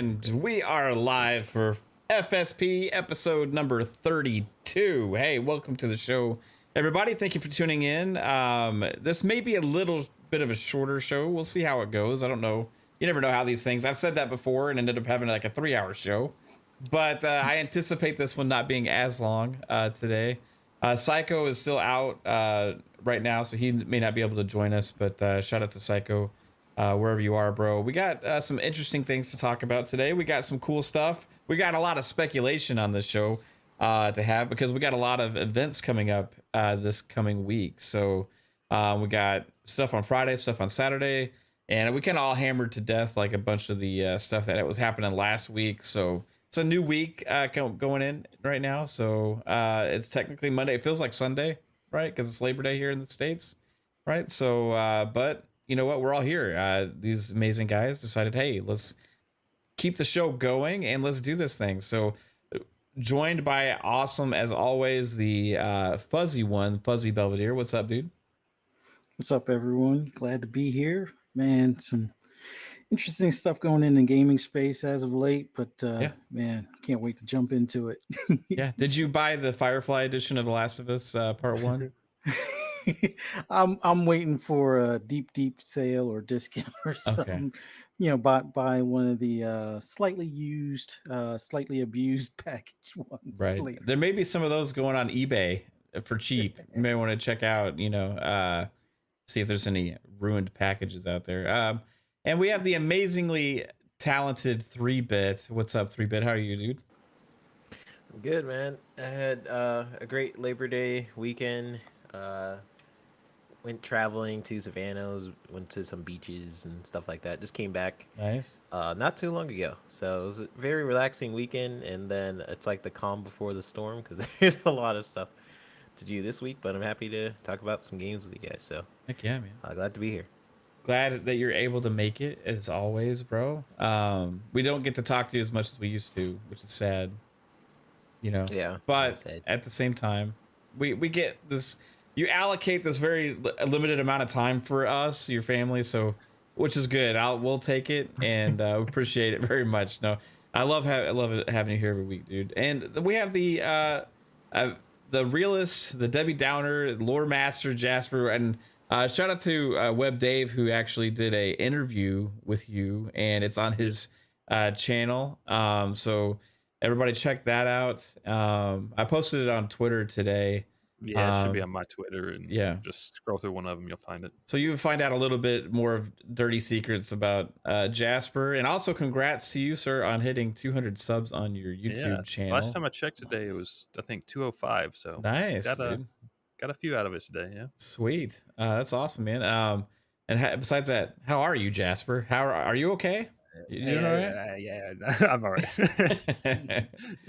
And we are live for FSP episode number 32. Hey, welcome to the show, everybody. Thank you for tuning in. This may be a little bit of a shorter show. We'll see how it goes. I don't know. You never know how these things. I've said that before and ended up having like a 3-hour show. But I anticipate this one not being as long today. Psycho is still out right now, so he may not be able to join us. But shout out to Psycho. Wherever you are, bro. We got some interesting things to talk about today. We got some cool stuff. We got a lot of speculation on this show to have because we got a lot of events coming up this coming week. So we got stuff on Friday, stuff on Saturday, and we kind of all hammered to death like a bunch of the stuff that was happening last week. So it's a new week going in right now. So it's technically Monday. It feels like Sunday, right? Because it's Labor Day here in the States, right? So, but you know what? We're all here. These amazing guys decided, hey, let's keep the show going and let's do this thing. So joined by awesome, as always, the fuzzy one, Fuzzy Belvedere. What's up, dude? What's up, everyone? Glad to be here. Man, some interesting stuff going in the gaming space as of late, but man, can't wait to jump into it. Yeah. Did you buy the Firefly edition of The Last of Us Part 1? I'm waiting for a deep sale or discount or something. Okay. You know, buy one of the slightly used, slightly abused package ones. Right. Later. There may be some of those going on eBay for cheap. You may want to check out, you know, see if there's any ruined packages out there. And we have the amazingly talented 3-Bit. What's up, 3-Bit? How are you, dude? I'm good, man. I had a great Labor Day weekend. Went traveling to Savannah, went to some beaches and stuff like that. Just came back Nice. not too long ago. So it was a very relaxing weekend, and then it's like the calm before the storm because there's a lot of stuff to do this week. But I'm happy to talk about some games with you guys. So Heck yeah, man. glad to be here. Glad that you're able to make it as always, bro. We don't get to talk to you as much as we used to, which is sad. You know. Yeah. But at the same time, we get this. You allocate this very limited amount of time for us, your family, so which is good. We'll take it and appreciate it very much. No, I love having you here every week, dude. And we have the realist, the Debbie Downer, lore master Jasper, and shout out to Web Dave, who actually did a interview with you, and it's on his channel. So everybody check that out. I posted it on Twitter today. Yeah, it should be on my Twitter, and yeah, just scroll through one of them, you'll find it. So you find out a little bit more of dirty secrets about Jasper, and also congrats to you, sir, on hitting 200 subs on your YouTube channel. Last time I checked today, it was I think 205. So nice, got a few out of it today. Yeah, sweet. That's awesome, man. And besides that, how are you, Jasper? How are you? Okay? You doing all right? Yeah, I'm all right.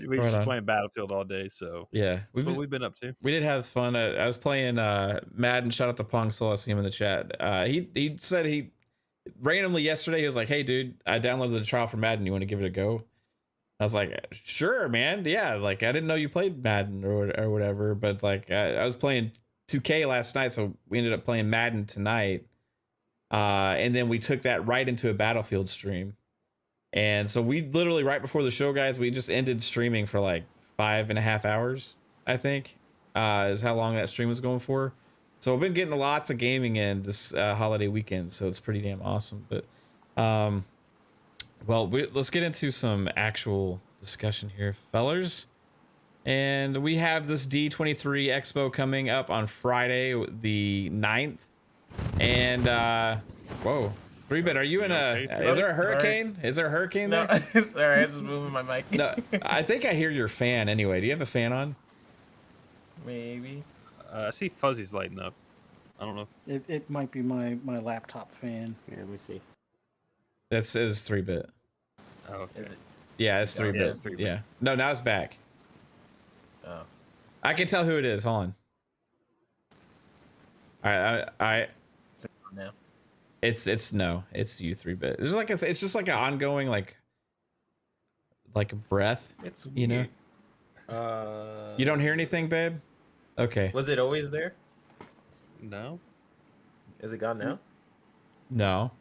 We've just playing Battlefield all day, so yeah, that's what we've been up to. We did have fun. I was playing Madden. Shout out to Pong Soul. I see him in the chat. He said he randomly yesterday he was like, "Hey, dude, I downloaded the trial for Madden. You want to give it a go?" I was like, "Sure, man. Yeah." Like I didn't know you played Madden or whatever, but like I was playing 2K last night, so we ended up playing Madden tonight. And then we took that right into a Battlefield stream. And so we literally right before the show, guys, we just ended streaming for like 5.5 hours, I think, is how long that stream was going for. So I've been getting lots of gaming in this holiday weekend, so it's pretty damn awesome. But well, let's get into some actual discussion here, fellers. And we have this D23 Expo coming up on Friday, the 9th. And whoa, 3-Bit, are you in is there a hurricane? Is there a hurricane there? No, sorry, I was just moving my mic. No, I think I hear your fan anyway. Do you have a fan on? Maybe. I see fuzzies lighting up. I don't know. It might be my laptop fan. Here, let me see. That's is 3-Bit. Oh, okay. Is it? Yeah, it's 3-Bit. Yeah, it's 3-Bit. Yeah. No, now it's back. Oh. I can tell who it is. Hold on. All right. Is it on now? It's you, 3-Bit. It's just like an ongoing like a breath. It's you know. You don't hear anything, babe? Okay. Was it always there? No. Is it gone now? No.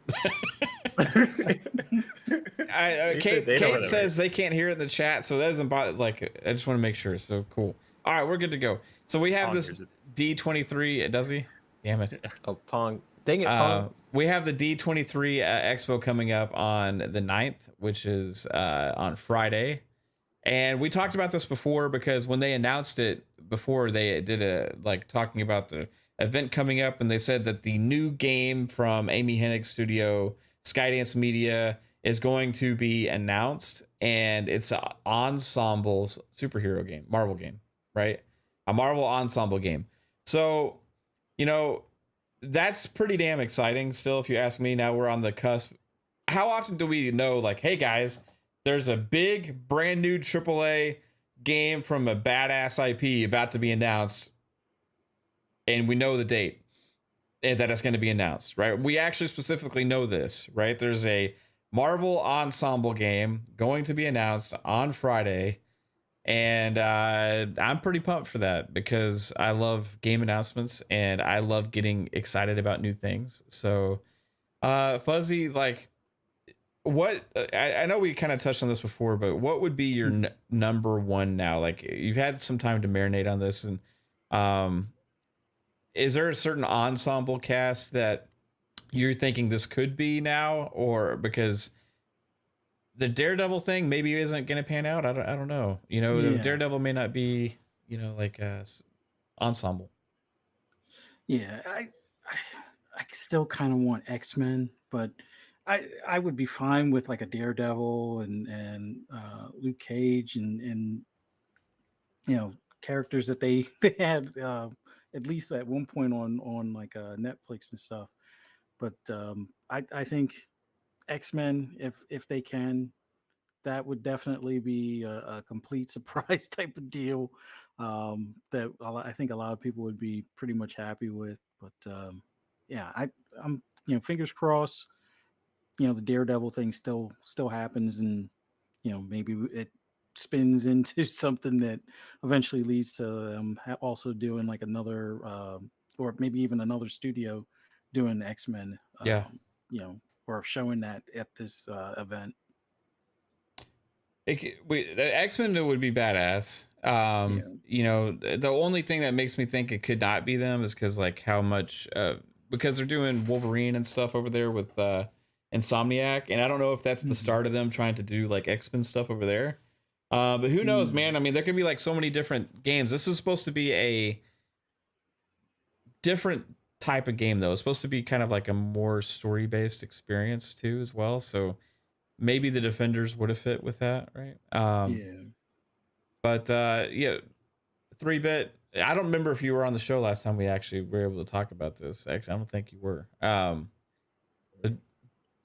Kate says they can't hear it in the chat, so that doesn't bother. Like, I just want to make sure. So cool. All right, we're good to go. So we have this D23. Does he? Damn it. Oh, Pong. Dang it, Pong. We have the D23 Expo coming up on the 9th, which is on Friday. And we talked about this before because when they announced it before, they did talking about the event coming up, and they said that the new game from Amy Hennig's studio, Skydance Media, is going to be announced, and it's an ensemble superhero game, Marvel game, right? A Marvel ensemble game. So, you know, that's pretty damn exciting still, if you ask me. Now we're on the cusp. How often do we know, like, hey guys, there's a big brand new AAA game from a badass IP about to be announced, and we know the date and that it's going to be announced, right? We actually specifically know this, right? There's a Marvel ensemble game going to be announced on Friday, and I'm pretty pumped for that because I love game announcements and I love getting excited about new things. So Fuzzy, like, what I know we kind of touched on this before, but what would be your number one now? Like, you've had some time to marinate on this, and is there a certain ensemble cast that you're thinking this could be now, or because the Daredevil thing maybe isn't going to pan out? I don't know. You know, the Daredevil may not be, you know, like a ensemble. Yeah, I still kind of want X-Men, but I would be fine with like a Daredevil and Luke Cage and characters that they they had at least at one point on like Netflix and stuff. But I think X-Men, if they can, that would definitely be a complete surprise type of deal that I think a lot of people would be pretty much happy with. But yeah, I'm fingers crossed. The Daredevil thing still happens, and maybe it spins into something that eventually leads to them also doing like another or maybe even another studio doing X-Men. Yeah. Or showing that at this event. The X-Men would be badass. The only thing that makes me think it could not be them is because like how much because they're doing Wolverine and stuff over there with Insomniac, and I don't know if that's the start of them trying to do like X-Men stuff over there. But who knows, man? I mean, there could be like so many different games. This is supposed to be a different type of game, though. It's supposed to be kind of like a more story-based experience too, as well. So maybe the Defenders would have fit with that, right? But 3-bit. I don't remember if you were on the show last time we actually were able to talk about this. Actually, I don't think you were.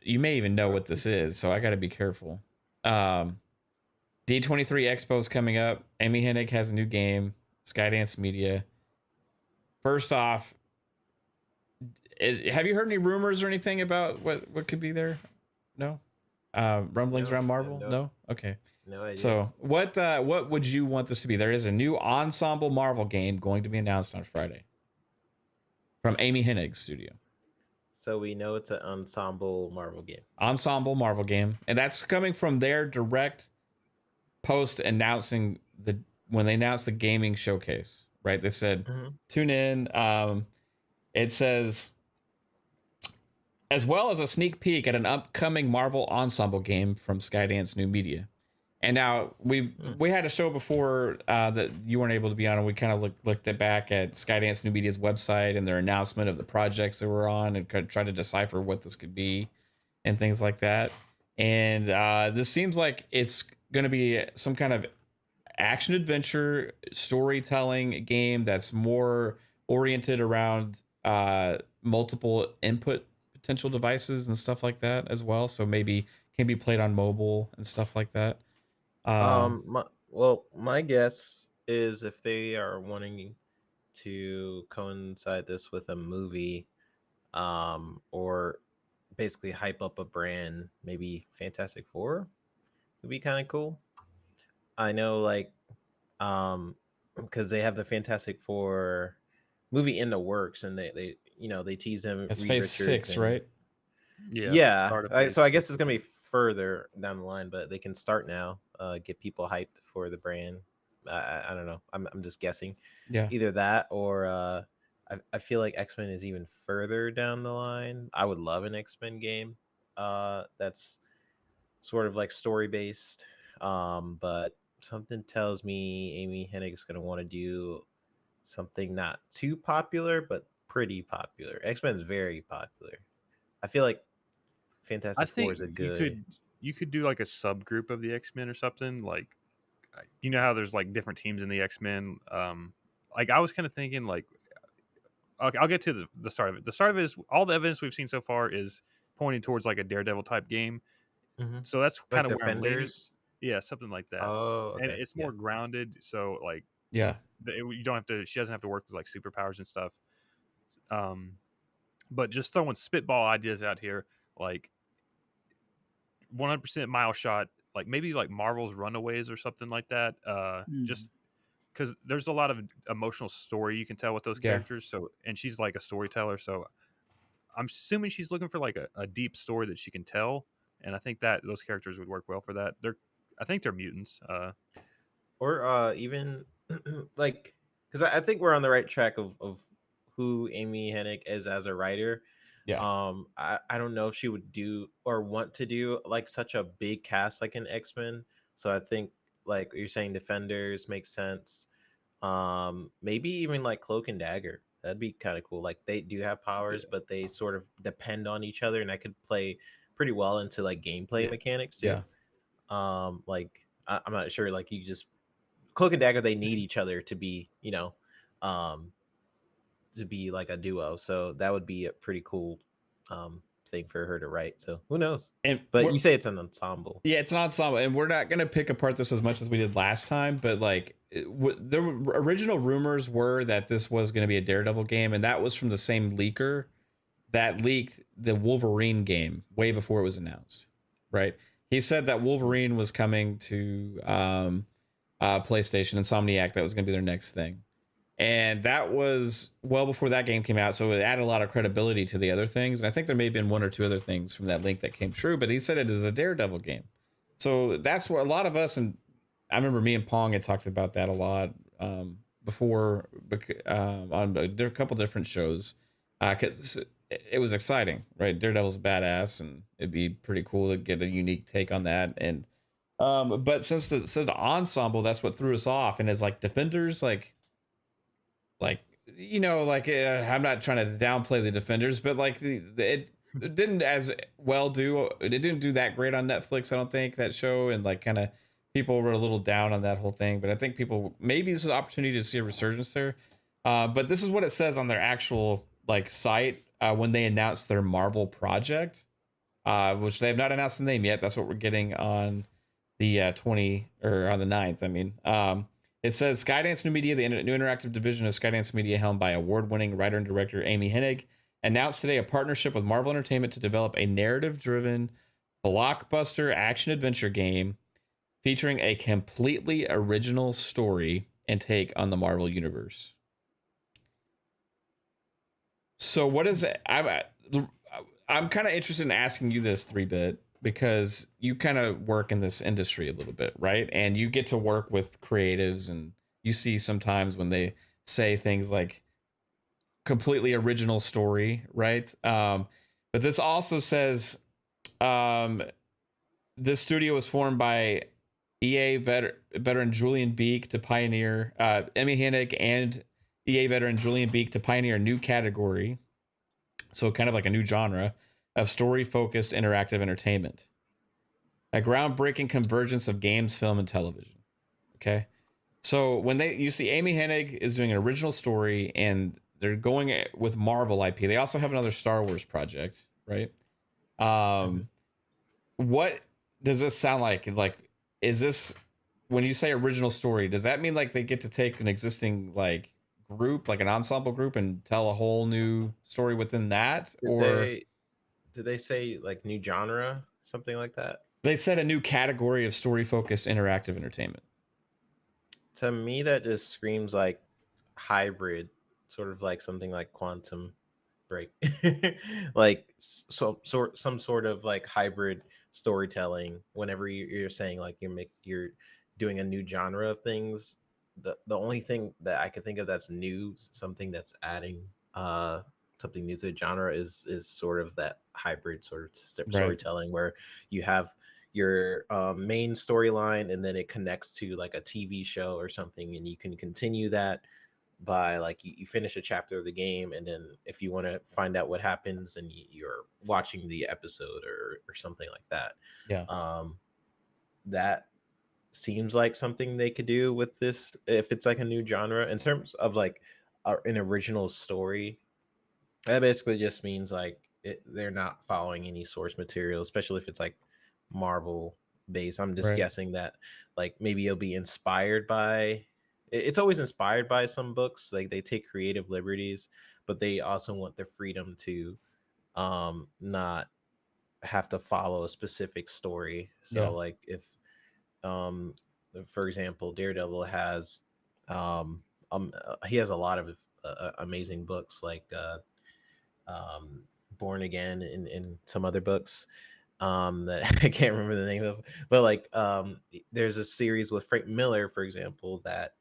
You may even know what this is, so I got to be careful. D23 Expo is coming up. Amy Hennig has a new game. Skydance Media. First off, have you heard any rumors or anything about what could be there? No? Rumblings around Marvel? No? Okay. No idea. So what would you want this to be? There is a new Ensemble Marvel game going to be announced on Friday from Amy Hennig's studio. So we know it's an Ensemble Marvel game. Ensemble Marvel game. And that's coming from their direct post announcing when they announced the gaming showcase, right? They said, tune in. It says, as well as a sneak peek at an upcoming Marvel Ensemble game from Skydance New Media. And now we had a show before that you weren't able to be on, and we kind of looked back at Skydance New Media's website and their announcement of the projects they were on and kind of tried to decipher what this could be and things like that. And this seems like it's going to be some kind of action adventure storytelling game that's more oriented around multiple input potential devices and stuff like that as well. So maybe can be played on mobile and stuff like that. My guess is if they are wanting to coincide this with a movie, or basically hype up a brand, maybe Fantastic Four would be kind of cool. I know, like, because they have the Fantastic Four movie in the works, and they tease them. It's phase 6, right? Yeah. So I guess it's gonna be further down the line, but they can start now. Get people hyped for the brand. I don't know. I'm just guessing. Yeah. Either that or I feel like X-Men is even further down the line. I would love an X-Men game. That's sort of like story based. But something tells me Amy Hennig's gonna want to do something not too popular, but pretty popular. X-Men is very popular. I feel like Fantastic Four is a good. You could do like a subgroup of the X-Men or something. Like, you know how there's like different teams in the X-Men. Like I was kind of thinking like, okay, I'll get to the start of it. The start of it is all the evidence we've seen so far is pointing towards like a Daredevil type game. So that's kind of where I'm leaning. Yeah, something like that. Oh, okay. And it's more grounded. So like, yeah, you don't have to. She doesn't have to work with like superpowers and stuff. But just throwing spitball ideas out here, like 100% mile shot, like maybe like Marvel's Runaways or something like that. Just because there's a lot of emotional story you can tell with those characters. So, and she's like a storyteller. So I'm assuming she's looking for like a deep story that she can tell. And I think that those characters would work well for that. I think they're mutants. Or even like, because I think we're on the right track of who Amy Hennig is as a writer. Yeah. I don't know if she would do or want to do like such a big cast like an X-Men. So I think like you're saying Defenders makes sense. Maybe even like Cloak and Dagger. That'd be kind of cool. Like they do have powers, but they sort of depend on each other, and I could play pretty well into like gameplay mechanics too. Yeah. Like I'm not sure, like you just Cloak and Dagger, they need each other to be, to be like a duo. So that would be a pretty cool thing for her to write. So who knows? And But you say it's an ensemble. Yeah, it's an ensemble, and we're not gonna pick apart this as much as we did last time. But like, the original rumors were that this was gonna be a Daredevil game, and that was from the same leaker that leaked the Wolverine game way before it was announced. Right? He said that Wolverine was coming to PlayStation, Insomniac. That was gonna be their next thing. And that was well before that game came out, so it added a lot of credibility to the other things. And I think there may have been one or two other things from that link that came true, but he said it is a Daredevil game. So that's what a lot of us, and I remember me and Pong had talked about that a lot before on a couple different shows, because it was exciting, right? Daredevil's badass, and it'd be pretty cool to get a unique take on that. And but since the ensemble, that's what threw us off. And as like Defenders, like I'm not trying to downplay the Defenders, but like it didn't as well do. It didn't do that great on Netflix, I don't think, that show. And like kind of people were a little down on that whole thing. But I think people, maybe this is an opportunity to see a resurgence there. But this is what it says on their actual like site when they announced their Marvel project, which they have not announced the name yet. That's what we're getting on the 20th or on the 9th. I mean, it says Skydance New Media, the new interactive division of Skydance Media, helmed by award-winning writer and director Amy Hennig, announced today a partnership with Marvel Entertainment to develop a narrative-driven blockbuster action-adventure game featuring a completely original story and take on the Marvel Universe. So what is it? I'm kind of interested in asking you this, 3-Bit, because you kind of work in this industry a little bit, right? And you get to work with creatives, and you see sometimes when they say things like completely original story, right? But this also says this studio was formed by EA veteran Julian Beek to pioneer Emmy Hennig and EA veteran Julian Beek to pioneer a new category. So kind of like a new genre of story-focused interactive entertainment. A groundbreaking convergence of games, film, and television. Okay? So when you see Amy Hennig is doing an original story, and they're going with Marvel IP. They also have another Star Wars project, right? What does this sound like? Like, is this, when you say original story, does that mean like they get to take an existing like group, like an ensemble group, and tell a whole new story within that? Did they say like new genre, something like that? They said a new category of story-focused interactive entertainment. To me, that just screams like hybrid, sort of like something like Quantum Break, like some sort of like hybrid storytelling. Whenever you're saying like you're doing a new genre of things, the only thing that I could think of that's new, something that's adding something new to the genre is sort of that hybrid sort of storytelling, where you have your main storyline and then it connects to like a TV show or something, and you can continue that by like you finish a chapter of the game, and then if you want to find out what happens, and you're watching the episode or something like that. That seems like something they could do with this if it's like a new genre. In terms of like an original story, that basically just means like they're not following any source material, especially if it's like Marvel based. I'm just guessing that like maybe it'll be inspired by, it's always inspired by some books. Like they take creative liberties, but they also want the freedom to not have to follow a specific story. So like if for example, Daredevil has he has a lot of amazing books, like Born Again and some other books that I can't remember the name of, but like there's a series with Frank Miller, for example, that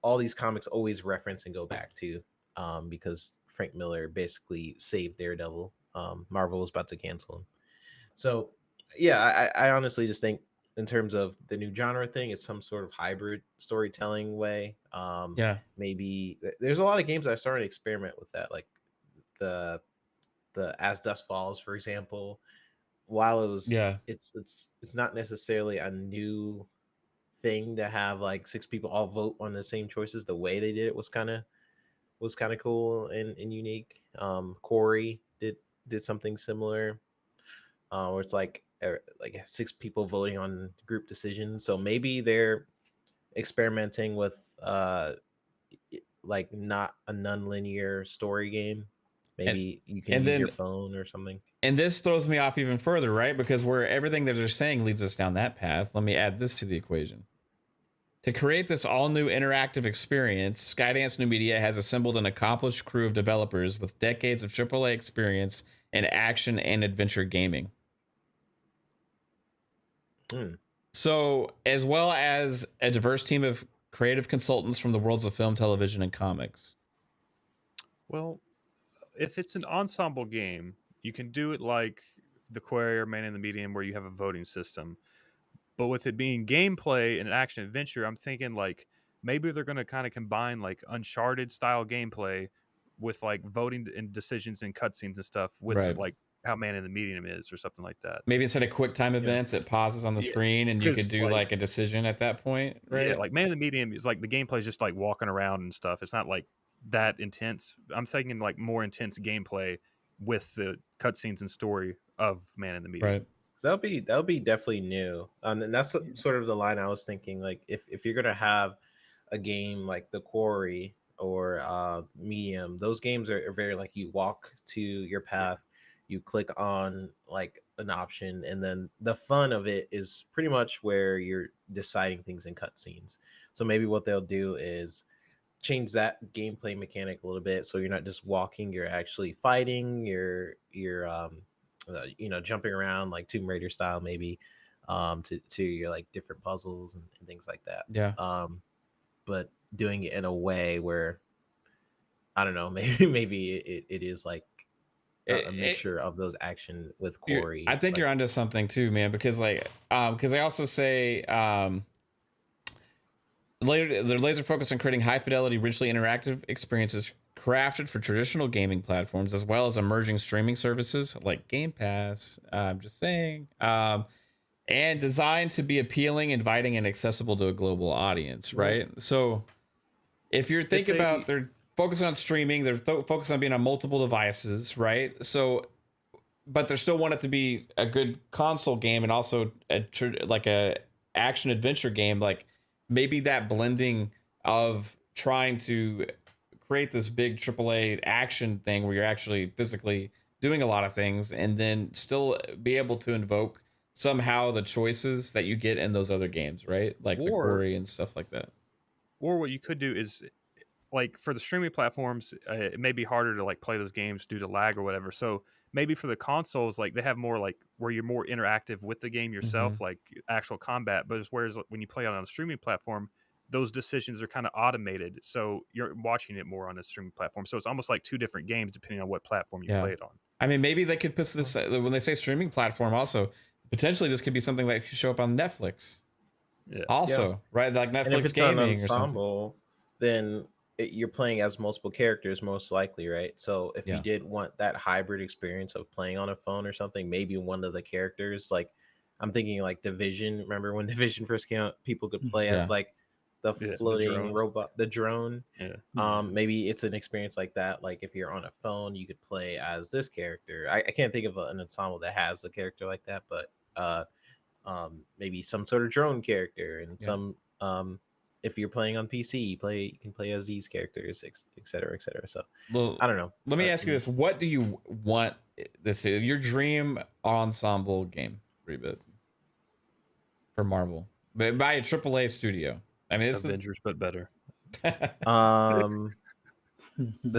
all these comics always reference and go back to, because Frank Miller basically saved Daredevil. Marvel was about to cancel him. So yeah, I honestly just think in terms of the new genre thing, it's some sort of hybrid storytelling way. Maybe there's a lot of games that are starting to experiment with that, like the As Dusk Falls, for example. while it was, Yeah. it's not necessarily a new thing to have like 6 people all vote on the same choices. The way they did it was kind of cool and unique. Corey did something similar, where it's like 6 people voting on group decisions. So maybe they're experimenting with like not a non-linear story game. Maybe you can and use your then phone or something. and this throws me off even further, right? Because where everything that they're saying leads us down that path. Let me add this to the equation. To create this all-new interactive experience, Skydance New Media has assembled an accomplished crew of developers with decades of AAA experience in action and adventure gaming. So, as well as a diverse team of creative consultants from the worlds of film, television, and comics. Well, if it's an ensemble game, you can do it like the Quarry or Man in the Medium, where you have a voting system. But with it being gameplay and an action adventure, I'm thinking like maybe they're going to kind of combine like Uncharted style gameplay with like voting and decisions and cutscenes and stuff with Right. like how Man in the Medium is or something like that. Maybe instead of quick time events, it pauses on the screen and you could do like a decision at that point, right? Yeah, like Man in the Medium is like the gameplay is just like walking around and stuff. It's not like that intense. I'm thinking like more intense gameplay with the cutscenes and story of Man in the Medium. Right. So that'll be definitely new. And that's sort of the line I was thinking. Like if you're gonna have a game like The Quarry or Medium, those games are very like you walk to your path, you click on like an option, and then the fun of it is pretty much where you're deciding things in cutscenes. So maybe what they'll do is change that gameplay mechanic a little bit, so you're not just walking, you're actually fighting, you're jumping around like Tomb Raider style, maybe to your like different puzzles and things like that. Yeah. But doing it in a way where I don't know, maybe it is like a mixture of those action with Corey. I think like, you're onto something too, man, because because I also say they're laser focused on creating high fidelity, richly interactive experiences crafted for traditional gaming platforms as well as emerging streaming services like Game Pass. I'm just saying, and designed to be appealing, inviting, and accessible to a global audience. Right. So if you're thinking about they're focusing on streaming, they're focused on being on multiple devices, right? So, but they still want it to be a good console game and also like a action adventure game. Like maybe that blending of trying to create this big AAA action thing where you're actually physically doing a lot of things and then still be able to invoke somehow the choices that you get in those other games, right? Like the Quarry and stuff like that. Or what you could do is like for the streaming platforms, it may be harder to like play those games due to lag or whatever. So maybe for the consoles, like they have more like where you're more interactive with the game yourself, like actual combat. But whereas when you play it on a streaming platform, those decisions are kind of automated. So you're watching it more on a streaming platform. So it's almost like two different games depending on what platform you play it on. I mean, maybe they could put this when they say streaming platform. Also, potentially this could be something that could show up on Netflix. Yeah. Also, right? Like Netflix and if it's gaming an or something. ensemble, then you're playing as multiple characters most likely, right? So if you did want that hybrid experience of playing on a phone or something, maybe one of the characters, like I'm thinking like Division. Remember when Division first came out, people could play as like the floating robot, the drone. Maybe it's an experience like that. Like if you're on a phone, you could play as this character. I can't think of an ensemble that has a character like that, but maybe some sort of drone character and some if you're playing on PC, you can play as these characters, et cetera, et cetera. So I don't know. Let me ask you this: what do you want this to your dream ensemble game, 3-bit for Marvel, but by a AAA studio? I mean, this Avengers, but better. Does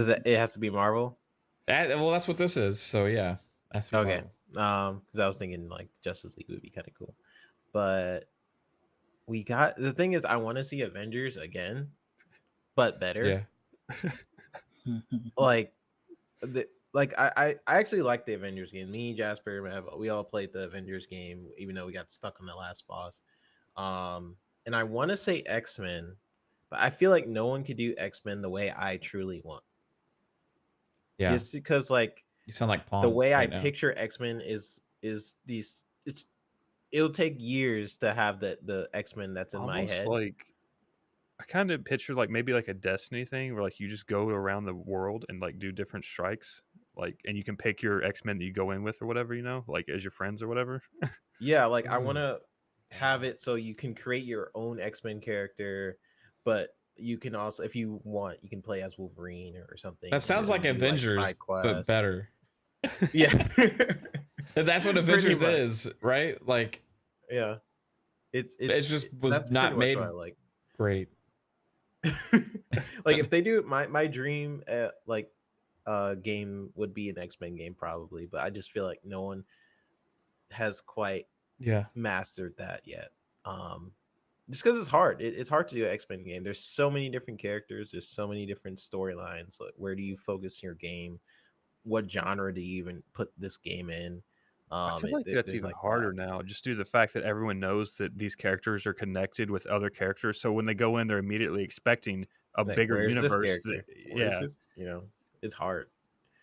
it has to be Marvel? Well, that's what this is. So yeah, that's okay. Marvel. Because I was thinking like Justice League would be kind of cool, but the thing is, I want to see Avengers again, but better. Yeah. I actually like the Avengers game. Me, Jasper, we all played the Avengers game, even though we got stuck on the last boss. And I want to say X-Men, but I feel like no one could do X-Men the way I truly want. Yeah. Just because like you sound like Pong the way I picture X-Men is is it'll take years to have the X-Men that's in my Almost head. like I kind of picture like maybe like a Destiny thing where like you just go around the world and like do different strikes, like, and you can pick your X-Men that you go in with or whatever, like as your friends or whatever. Yeah, like I want Ooh. to have it so you can create your own X-Men character, but you can also, if you want, you can play as Wolverine or something. That and sounds then like do, Avengers, side but quests. better. Yeah. That's what Pretty Avengers much. is, right? Like Yeah. it's just was That's not pretty much made what I like. great. Like if they do my dream game would be an X-Men game probably, but I just feel like no one has quite Yeah. mastered that yet. Just because it's hard. It's hard to do an X-Men game. There's so many different characters. There's so many different storylines. Like, where do you focus your game? What genre do you even put this game in? I feel like that's There's even like a harder lot. now, just due to the fact that everyone knows that these characters are connected with other characters. So when they go in, they're immediately expecting a Like, bigger where's this universe. character? Where's Yeah, this? It's hard.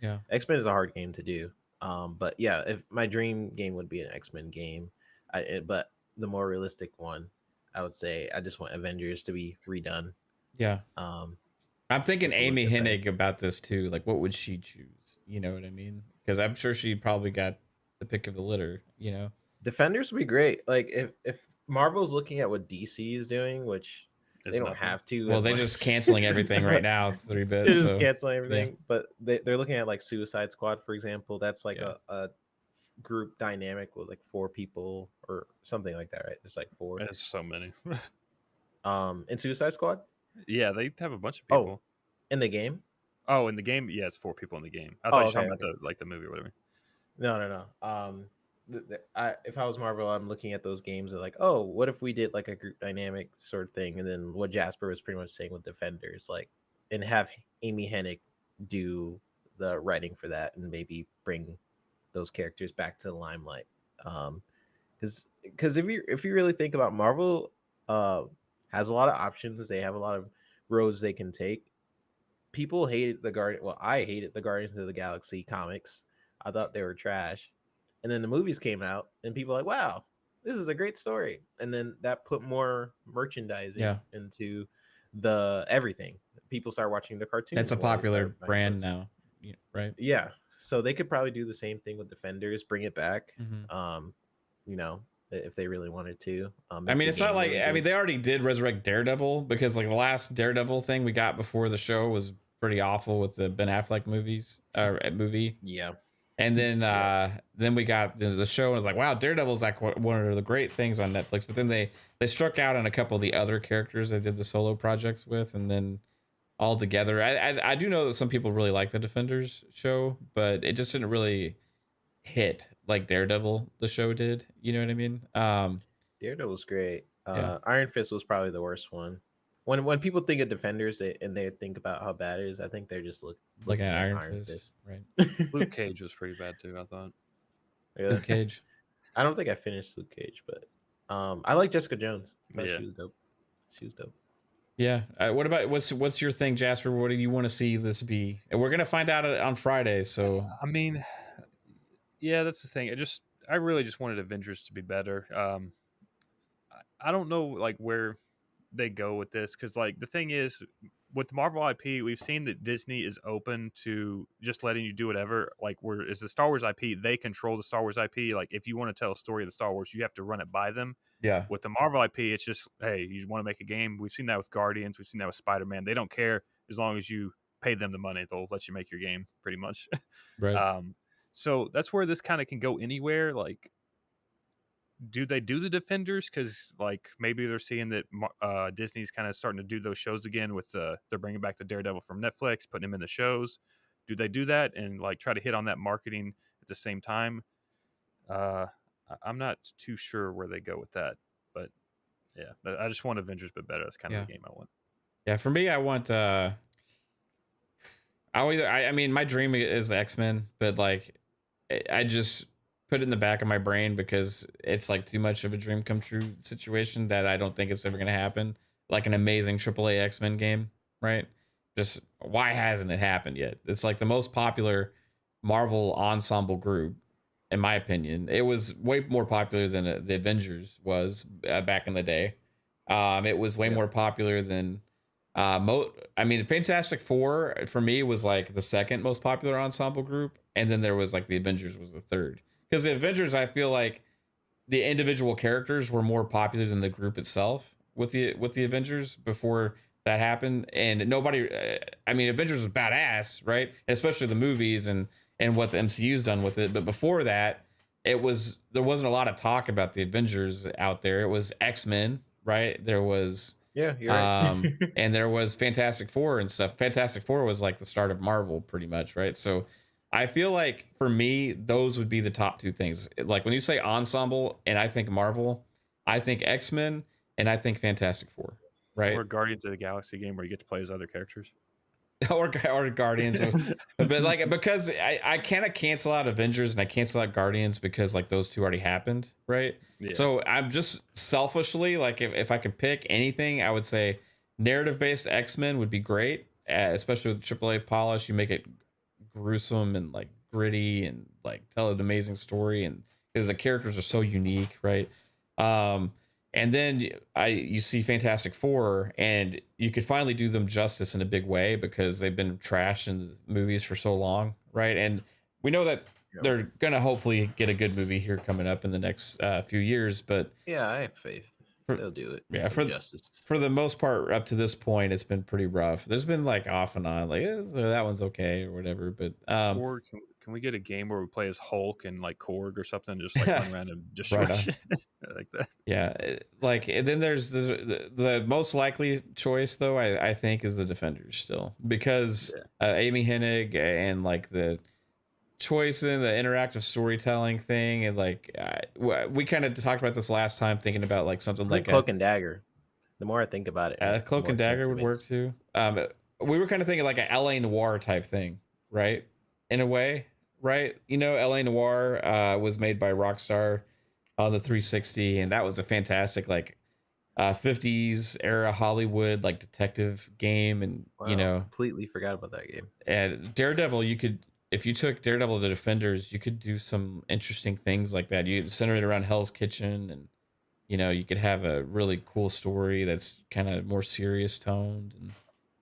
Yeah. X-Men is a hard game to do. But yeah, if my dream game would be an X-Men game, but the more realistic one, I would say I just want Avengers to be redone. Yeah. Um, I'm thinking just a Amy look at that. Hennig about this too. Like, what would she choose? You know what I mean? Because I'm sure she probably got the pick of the litter. You know? Defenders would be great. Like if Marvel's looking at what DC is doing, which they it's don't nothing. have to. Well, as they're much. just canceling everything right now, 3 They're bits. just So canceling yeah, everything. But they're looking at like Suicide Squad, for example. That's like yeah. a group dynamic with like 4 people or something like that, right? It's like 4. There's so many. In Suicide Squad. Yeah, they have a bunch of Oh, people. in the game. Oh, in the game, yeah, it's 4 people in the game. I thought Oh, you were okay, talking okay. about the movie or whatever. No. If I was Marvel, I'm looking at those games and like, oh, what if we did like a group dynamic sort of thing, and then what Jasper was pretty much saying with Defenders, like, and have Amy Hennig do the writing for that, and maybe bring those characters back to the limelight. Because if you really think about Marvel, has a lot of options. They have a lot of roads they can take. People hated the Guardian. Well, I hated the Guardians of the Galaxy comics. I thought they were trash. And then the movies came out, and people were like, wow, this is a great story. And then that put more merchandising Yeah. into the everything. People start watching the cartoons. That's a more. They popular start buying brand books. now. Yeah, right? Yeah. So they could probably do the same thing with Defenders, bring it back. Mhm. You know, if they really wanted to. I Make mean, the it's not game like, really I mean, good. they already did resurrect Daredevil, because like the last Daredevil thing we got before the show was pretty awful with the Ben Affleck movie. Yeah. And then Yeah. then we got the show, and it's like, wow, Daredevil's like one of the great things on Netflix. But then they struck out on a couple of the other characters they did the solo projects with, and then all together, I do know that some people really like the Defenders show, but it just didn't really hit like Daredevil the show did. You know what I mean? Daredevil was great. Yeah. Iron Fist was probably the worst one. When people think of Defenders and they think about how bad it is, I think they're just Looking looking at at Iron Iron Fist, Fist. right? Luke Cage was pretty bad too, I thought. Yeah. Luke Cage. I don't think I finished Luke Cage, but I like Jessica Jones. I thought Yeah. she was dope. She was dope. Yeah. What about what's your thing, Jasper? What do you want to see this be? And we're gonna find out on Friday. So I mean, yeah, that's the thing. I really just wanted Avengers to be better. I don't know like where they go with this, because like the thing is with Marvel IP, we've seen that Disney is open to just letting you do whatever. Like, where is the Star Wars IP? They control the Star Wars IP. Like, if you want to tell a story of the Star Wars, you have to run it by them. yeah, With the Marvel IP, it's just, hey, you want to make a game. We've seen that with Guardians. We've seen that with Spider-Man. They don't care as long as you pay them the money. They'll let you make your game, pretty much. right. So that's where this kind of can go anywhere. Like, do they do the Defenders? Because like maybe they're seeing that Disney's kind of starting to do those shows again with they're bringing back the Daredevil from Netflix, putting him in the shows. Do they do that and like try to hit on that marketing at the same time? I'm not too sure where they go with that, but yeah, I just want Avengers but better. That's kind of the game I want. Yeah, for me, I want I mean, my dream is X-Men, but like I just put it in the back of my brain because it's like too much of a dream come true situation that I don't think it's ever gonna happen. Like an amazing AAA X-Men game, right? Just why hasn't it happened yet? It's like the most popular Marvel ensemble group, in my opinion. It was way more popular than the Avengers was back in the day. It was way more popular than I mean, Fantastic Four for me was like the second most popular ensemble group, and then there was like the Avengers was the third. Because the Avengers, I feel like the individual characters were more popular than the group itself with the Avengers before that happened. And nobody, I mean, Avengers was badass, right? Especially the movies and what the MCU's done with it. But before that, there wasn't a lot of talk about the Avengers out there. It was X-Men, right? There was Yeah, you're right. and there was Fantastic Four and stuff. Fantastic Four was like the start of Marvel, pretty much, right? So I feel like for me, those would be the top two things. Like when you say ensemble, and I think Marvel, I think X-Men, and I think Fantastic Four, right? Or Guardians of the Galaxy game where you get to play as other characters. or Guardians of, but like because I kind of cancel out Avengers and I cancel out Guardians because like those two already happened, right? Yeah. So I'm just selfishly like if I could pick anything, I would say narrative based X-Men would be great, especially with AAA polish. You make it gruesome and like gritty and like tell an amazing story, and because the characters are so unique, right? And then you see Fantastic Four, and you could finally do them justice in a big way because they've been trashed in the movies for so long, right? And we know that they're gonna hopefully get a good movie here coming up in the next few years. But Yeah, I have faith. They'll do it. Yeah, Some justice. for the most part, up to this point, it's been pretty rough. There's been like off and on, like that one's okay or whatever. But Or can we get a game where we play as Hulk and like Korg or something, just like run around and destroy Right on. shit like that? Yeah, like and then there's the most likely choice though. I think is the Defenders still because Amy Hennig and like the choice in the interactive storytelling thing, and like we kind of talked about this last time, thinking about like something like Cloak and Dagger. The more I think about it, Cloak and Dagger would work too. We were kind of thinking like a LA Noir type thing, right? In a way, right? You know, LA Noir was made by Rockstar on the 360, and that was a fantastic like 50s era Hollywood like detective game, and you know, completely forgot about that game. And Daredevil, you could, if you took Daredevil to Defenders, you could do some interesting things like that. You center it around Hell's Kitchen, and you know, you could have a really cool story that's kind of more serious toned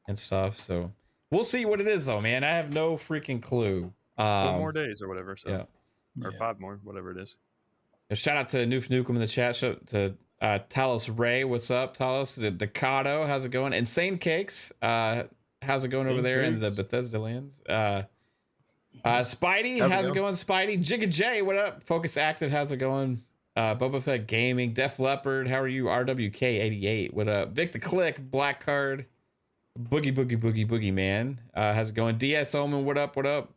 and stuff. So we'll see what it is though, man. I have no freaking clue. 4 more days or whatever. So or Yeah. 5 more, whatever it is. A shout out to Noof Nukem in the chat. Shout out to Talos Ray. What's up, Talos? The Deccaddo, how's it going? Insane Cakes, how's it going over there in the Bethesda lands? Spidey, how's it going? Spidey, Jigga J, what up? Focus Active, how's it going? Boba Fett Gaming, Def Leopard, how are you? RWK88, what up? Vik The CLiCK, Black Card, Boogie Man, how's it going? DS Omen, what up? What up?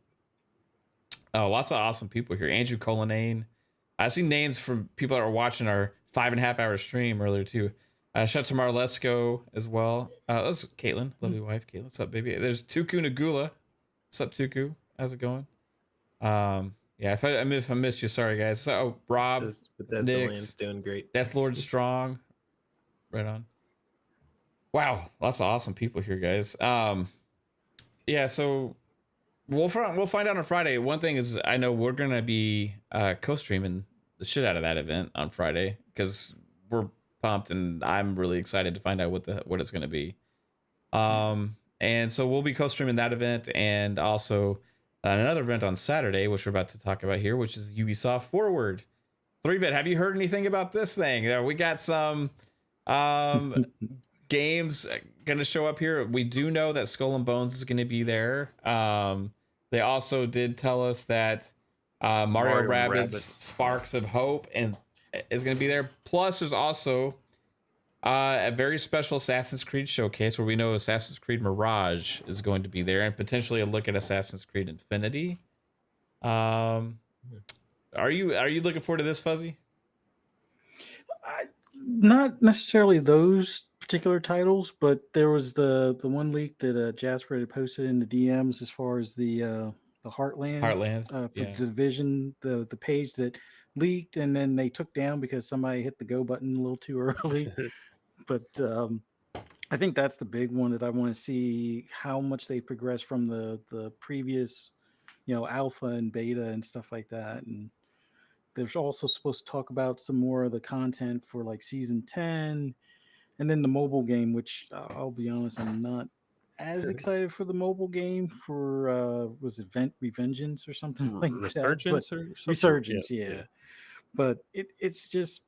Oh, lots of awesome people here. Andrew Colinane. I see names from people that are watching our 5.5 hour stream earlier too. Shout out to Marlesco as well. That's Caitlin, lovely wife. Caitlin, what's up, baby? There's Tuku Nagula. What's up, Tuku? How's it going? Yeah, if I missed you, sorry guys. So Rob, Bethesda doing great. Death Lord Strong, right on. Wow, lots of awesome people here, guys. Yeah, so we'll find out on Friday. One thing is, I know we're gonna be co-streaming the shit out of that event on Friday because we're pumped and I'm really excited to find out what it's gonna be. And so we'll be co-streaming that event and also another event on Saturday, which we're about to talk about here, which is Ubisoft Forward. 3-Bit, have you heard anything about this thing? We got some games gonna show up here. We do know that Skull and Bones is gonna be there. They also did tell us that Mario Rabbids Sparks of Hope and is gonna be there. Plus, there's also a very special Assassin's Creed showcase where we know Assassin's Creed Mirage is going to be there, and potentially a look at Assassin's Creed Infinity. Are you looking forward to this, Fuzzy? Not necessarily those particular titles, but there was the one leak that Jasper had posted in the DMs as far as the Heartland for the Division, the page that leaked and then they took down because somebody hit the go button a little too early. But I think that's the big one that I want to see how much they progress from the previous, alpha and beta and stuff like that. And they're also supposed to talk about some more of the content for like season 10, and then the mobile game, which I'll be honest, I'm not as excited for the mobile game for was it Revengeance or something like that. But Resurgence or something? Resurgence, Yeah. yeah. But it's just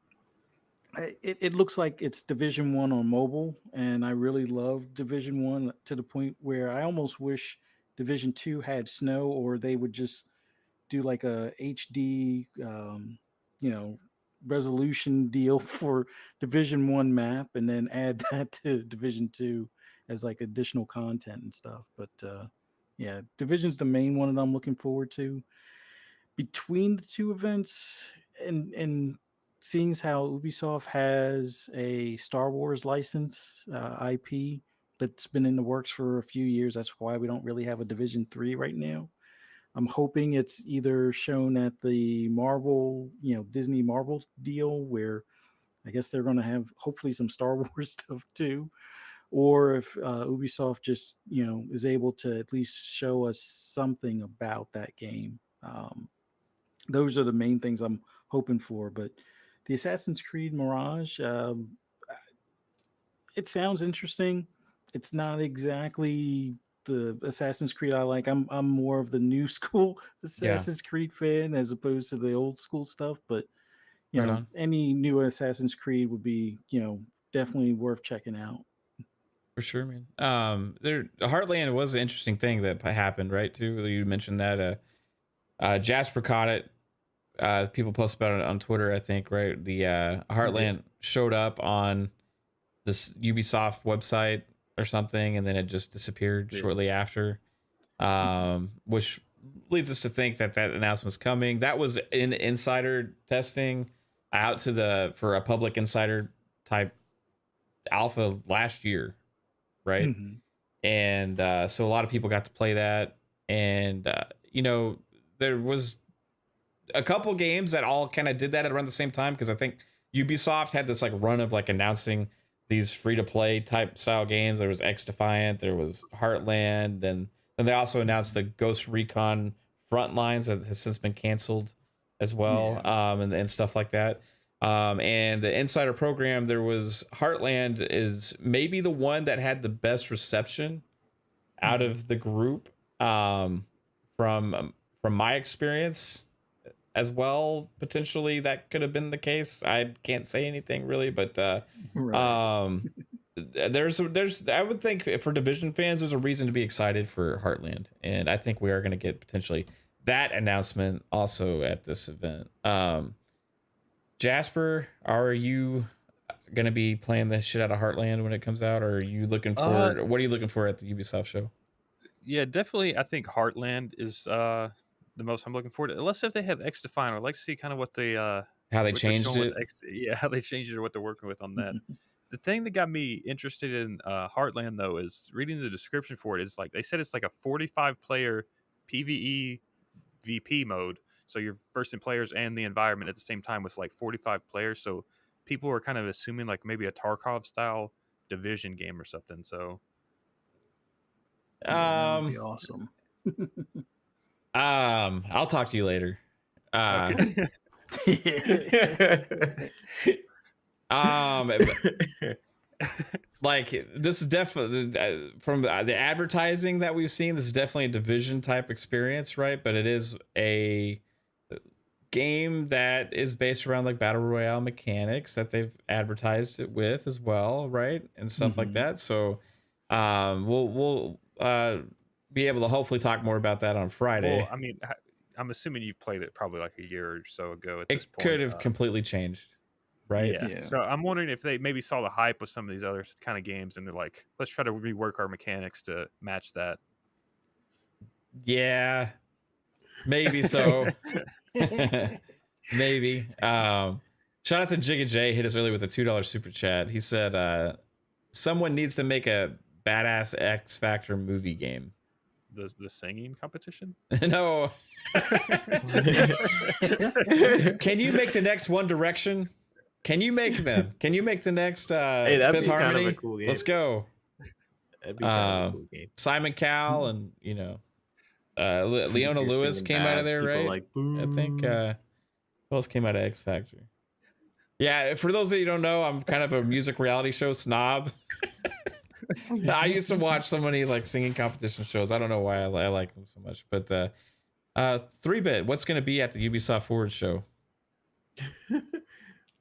it looks like it's Division 1 on mobile, and I really love Division 1 to the point where I almost wish Division 2 had snow, or they would just do like a HD you know, resolution deal for Division 1 map, and then add that to Division 2 as like additional content and stuff. But yeah, Division's the main one that I'm looking forward to. Between the two events, and seeing as how Ubisoft has a Star Wars license IP that's been in the works for a few years, that's why we don't really have a Division 3 right now. I'm hoping it's either shown at the Marvel, Disney Marvel deal, where I guess they're going to have hopefully some Star Wars stuff too, or if Ubisoft just is able to at least show us something about that game. Those are the main things I'm hoping for. But the Assassin's Creed Mirage, it sounds interesting. It's not exactly the Assassin's Creed I like. I'm more of the new school Assassin's Creed fan as opposed to the old school stuff. But any new Assassin's Creed would be definitely worth checking out. For sure, man. Heartland was an interesting thing that happened, right? Too. You mentioned that Jasper caught it. People post about it on Twitter, I think, right? The Heartland showed up on this Ubisoft website or something, and then it just disappeared shortly after, which leads us to think that announcement's coming. That was in insider testing out for a public insider type alpha last year, right? Mm-hmm. And so a lot of people got to play that, and there was a couple games that all kind of did that around the same time, because I think Ubisoft had this like run of like announcing these free-to-play type style games. There was X Defiant, there was Heartland, then they also announced the Ghost Recon Frontlines that has since been canceled as well, and stuff like that. And the insider program, there was Heartland is maybe the one that had the best reception out of the group, from my experience as well. Potentially that could have been the case. I can't say anything really, but there's I would think for Division fans, there's a reason to be excited for Heartland, and I think we are going to get potentially that announcement also at this event. Jasper, are you going to be playing the shit out of Heartland when it comes out, or are you looking for what are you looking for at the Ubisoft show? Yeah, definitely. I think Heartland is the most I'm looking forward to. Unless if they have X Define, I'd like to see kind of what they how they changed it. How they changed it or what they're working with on that. The thing that got me interested in Heartland though is reading the description for it. Is like they said it's like a 45 player PvE VP mode. So you're first in players and the environment at the same time with like 45 players. So people are kind of assuming like maybe a Tarkov style Division game or something. So that would be awesome. I'll talk to you later. Okay. Like this is definitely from the advertising that we've seen, this is definitely a Division type experience, right? But it is a game that is based around like battle royale mechanics that they've advertised it with as well, right? And stuff like that. So we'll be able to hopefully talk more about that on Friday. Well, I mean, I'm assuming you've played it probably like a year or so ago at this point. It could have completely changed, right? Yeah. So I'm wondering if they maybe saw the hype with some of these other kind of games and they're like, let's try to rework our mechanics to match that. Yeah, maybe so. Maybe. Shout out to Jigga J, hit us earlier with a $2 super chat. He said someone needs to make a badass X Factor movie game. The singing competition? No. Can you make the next One Direction? Can you make them? Can you make the next Fifth Harmony? Kind of a cool game. Let's go. That'd be kind of a cool game. Simon Cowell and Leona Lewis came out of there, right? Like, I think Who else came out of X Factor? Yeah, for those of you who don't know, I'm kind of a music reality show snob. I used to watch so many like singing competition shows. I don't know why I like them so much. But 3-bit, what's going to be at the Ubisoft Forward show?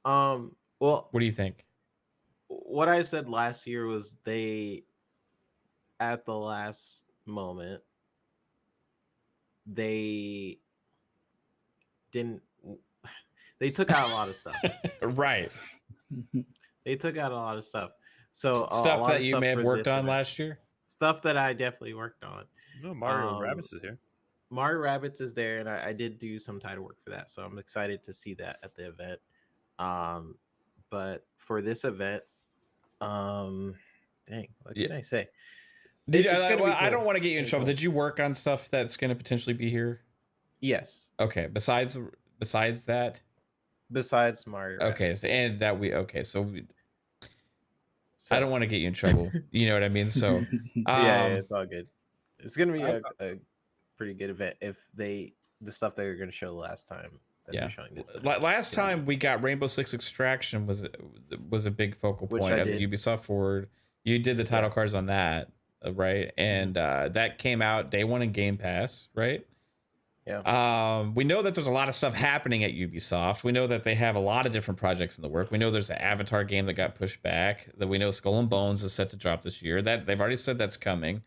Well, What do you think? what I said last year was they, at the last moment, they didn't. They took out a lot of stuff. Right. They took out a lot of stuff. So a Stuff lot that of you stuff may have for worked this on event. last year. Stuff that I definitely worked on. No, Mario Rabbids is here. Mario Rabbids is there, and I did do some title work for that, so I'm excited to see that at the event. But for this event, dang, what can I say? Did It's gonna be I don't cool. want to get you in It's trouble. cool. Did you work on stuff that's going to potentially be here? Yes. Okay. Besides that. Besides Mario. Okay. Rabbids. So and that So I don't want to get you in trouble. You know what I mean? So yeah, it's all good. It's gonna be a pretty good event if the stuff they were gonna show last time. That they're showing this time. Last time we got Rainbow Six Extraction was a big focal Which point I at the did. Ubisoft Forward. You did the title cards on that, right? And that came out day one in Game Pass, right? Yeah. We know that there's a lot of stuff happening at Ubisoft. We know that they have a lot of different projects in the work. We know there's an Avatar game that got pushed back. That we know Skull and Bones is set to drop this year. That they've already said that's coming.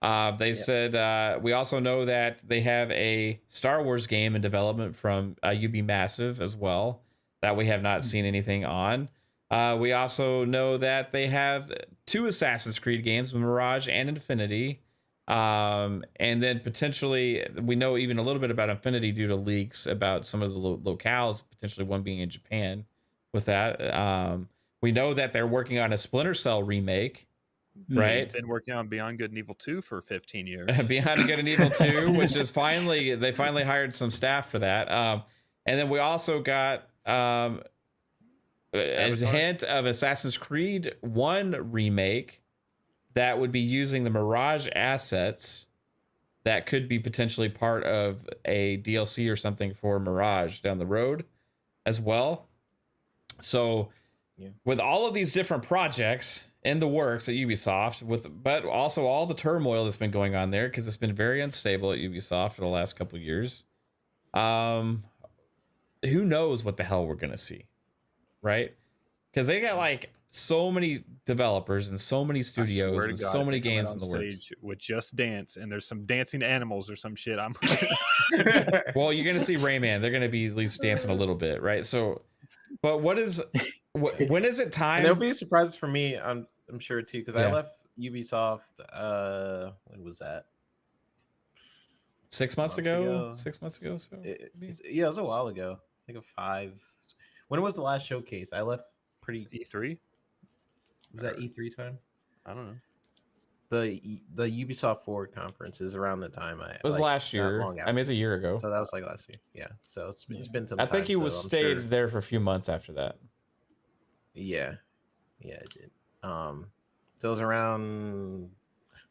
They said we also know that they have a Star Wars game in development from UB Massive as well that we have not seen anything on. We also know that they have 2 Assassin's Creed games, Mirage and Infinity. And then potentially we know even a little bit about Infinity due to leaks about some of the locales, potentially one being in Japan with that. We know that they're working on a Splinter Cell remake. Right, been working on Beyond Good and Evil 2 for 15 years. Beyond Good and Evil 2, which is they finally hired some staff for that. And then we also got a hint of Assassin's Creed 1 remake that would be using the Mirage assets that could be potentially part of a DLC or something for Mirage down the road as well. So with all of these different projects in the works at Ubisoft, but also all the turmoil that's been going on there because it's been very unstable at Ubisoft for the last couple of years. Who knows what the hell we're gonna see, right? Because they got like so many developers and so many studios and so many games in the works. With Just Dance, and there's some dancing animals or some shit. Well, you're gonna see Rayman. They're gonna be at least dancing a little bit, right? So, but when is it time? And there'll be surprises for me. I'm sure too, because I left Ubisoft. When was that? 6 months ago. 6 months ago. So it was a while ago. I think of 5. When was the last showcase? I left pretty. E3. Was that E3 time? I don't know. The Ubisoft Forward conference is around the time it was last year. I mean, it's a year ago. So that was like last year. Yeah. So it's been some. I think time, you stayed there for a few months after that. Yeah, it did. So it was around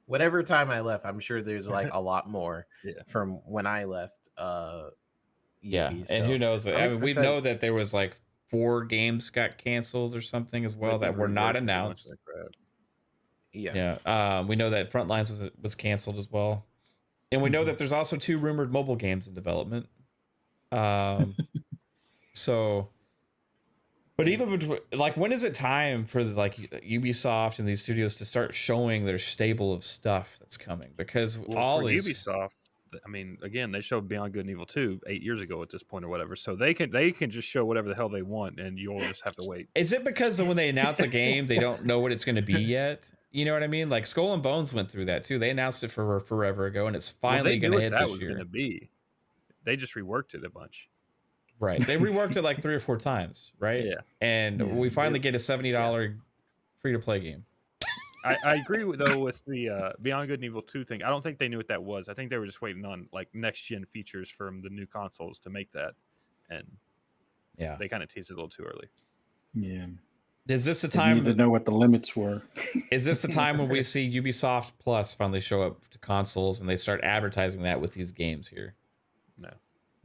whatever time I left. I'm sure there's like a lot more from when I left. And who knows? I mean, we know that there was like 4 games got canceled or something as well that were not announced. We know that Frontlines was canceled as well, and we know that there's also 2 rumored mobile games in development. So. But even between, like, when is it time for like Ubisoft and these studios to start showing their stable of stuff that's coming? Because Ubisoft, I mean, again, they showed Beyond Good and Evil 2 8 years ago at this point or whatever, so they can just show whatever the hell they want, and you'll just have to wait. Is it because when they announce a game, they don't know what it's going to be yet? You know what I mean? Like Skull and Bones went through that too. They announced it for forever ago, and it's finally going to hit this year. That was going to be. They just reworked it a bunch. Right. They reworked it like 3 or 4 times, right? Yeah. And we finally get a $70 free-to-play game. I agree with the Beyond Good and Evil 2 thing. I don't think they knew what that was. I think they were just waiting on like next-gen features from the new consoles to make that. And they kind of teased it a little too early. Yeah. Is this the time to know what the limits were? Is this the time when we see Ubisoft Plus finally show up to consoles and they start advertising that with these games here?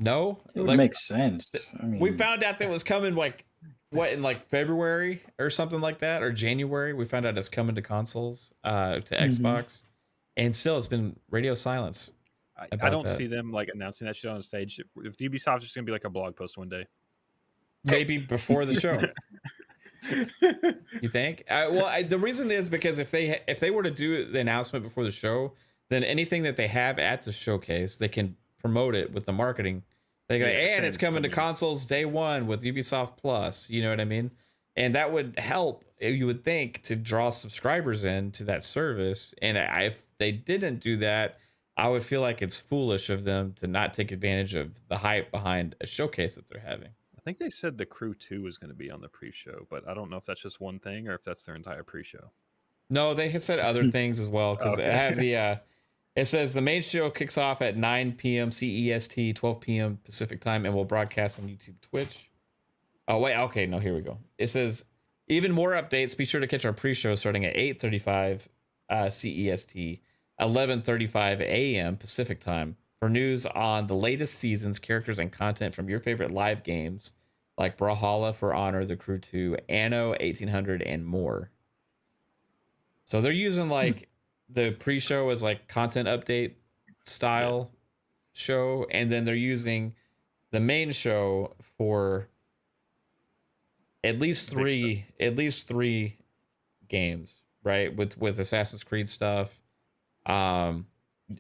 No, It would like make sense. I we mean, found out that was coming like what in like February or something like that, or January. We found out it's coming to consoles, to Xbox, and still it's been radio silence I about don't that. see them like announcing that shit on stage. If Ubisoft's just gonna be like a blog post one day. Maybe before the show. You think? The reason is because if they were to do the announcement before the show, then anything that they have at the showcase, they can promote it with the marketing. They go, and it's coming to consoles day one with Ubisoft Plus. You know what I mean? And that would help, you would think, to draw subscribers into that service. And if they didn't do that, I would feel like it's foolish of them to not take advantage of the hype behind a showcase that they're having. I think they said the Crew 2 was going to be on the pre-show, but I don't know if that's just one thing or if that's their entire pre-show. No, they had said other things as well, because Okay. I have the it says the main show kicks off at 9 p.m. CEST, 12 p.m. Pacific time, and will broadcast on YouTube, Twitch. Oh wait, okay, no, here we go. It says even more updates. Be sure to catch our pre-show starting at 8:35 CEST, 11:35 a.m. Pacific time for news on the latest seasons, characters, and content from your favorite live games like Brawlhalla, For Honor, The Crew 2, Anno 1800, and more. So they're using like the pre-show as like content update style show, and then they're using the main show for at least three games, right? With Assassin's Creed stuff,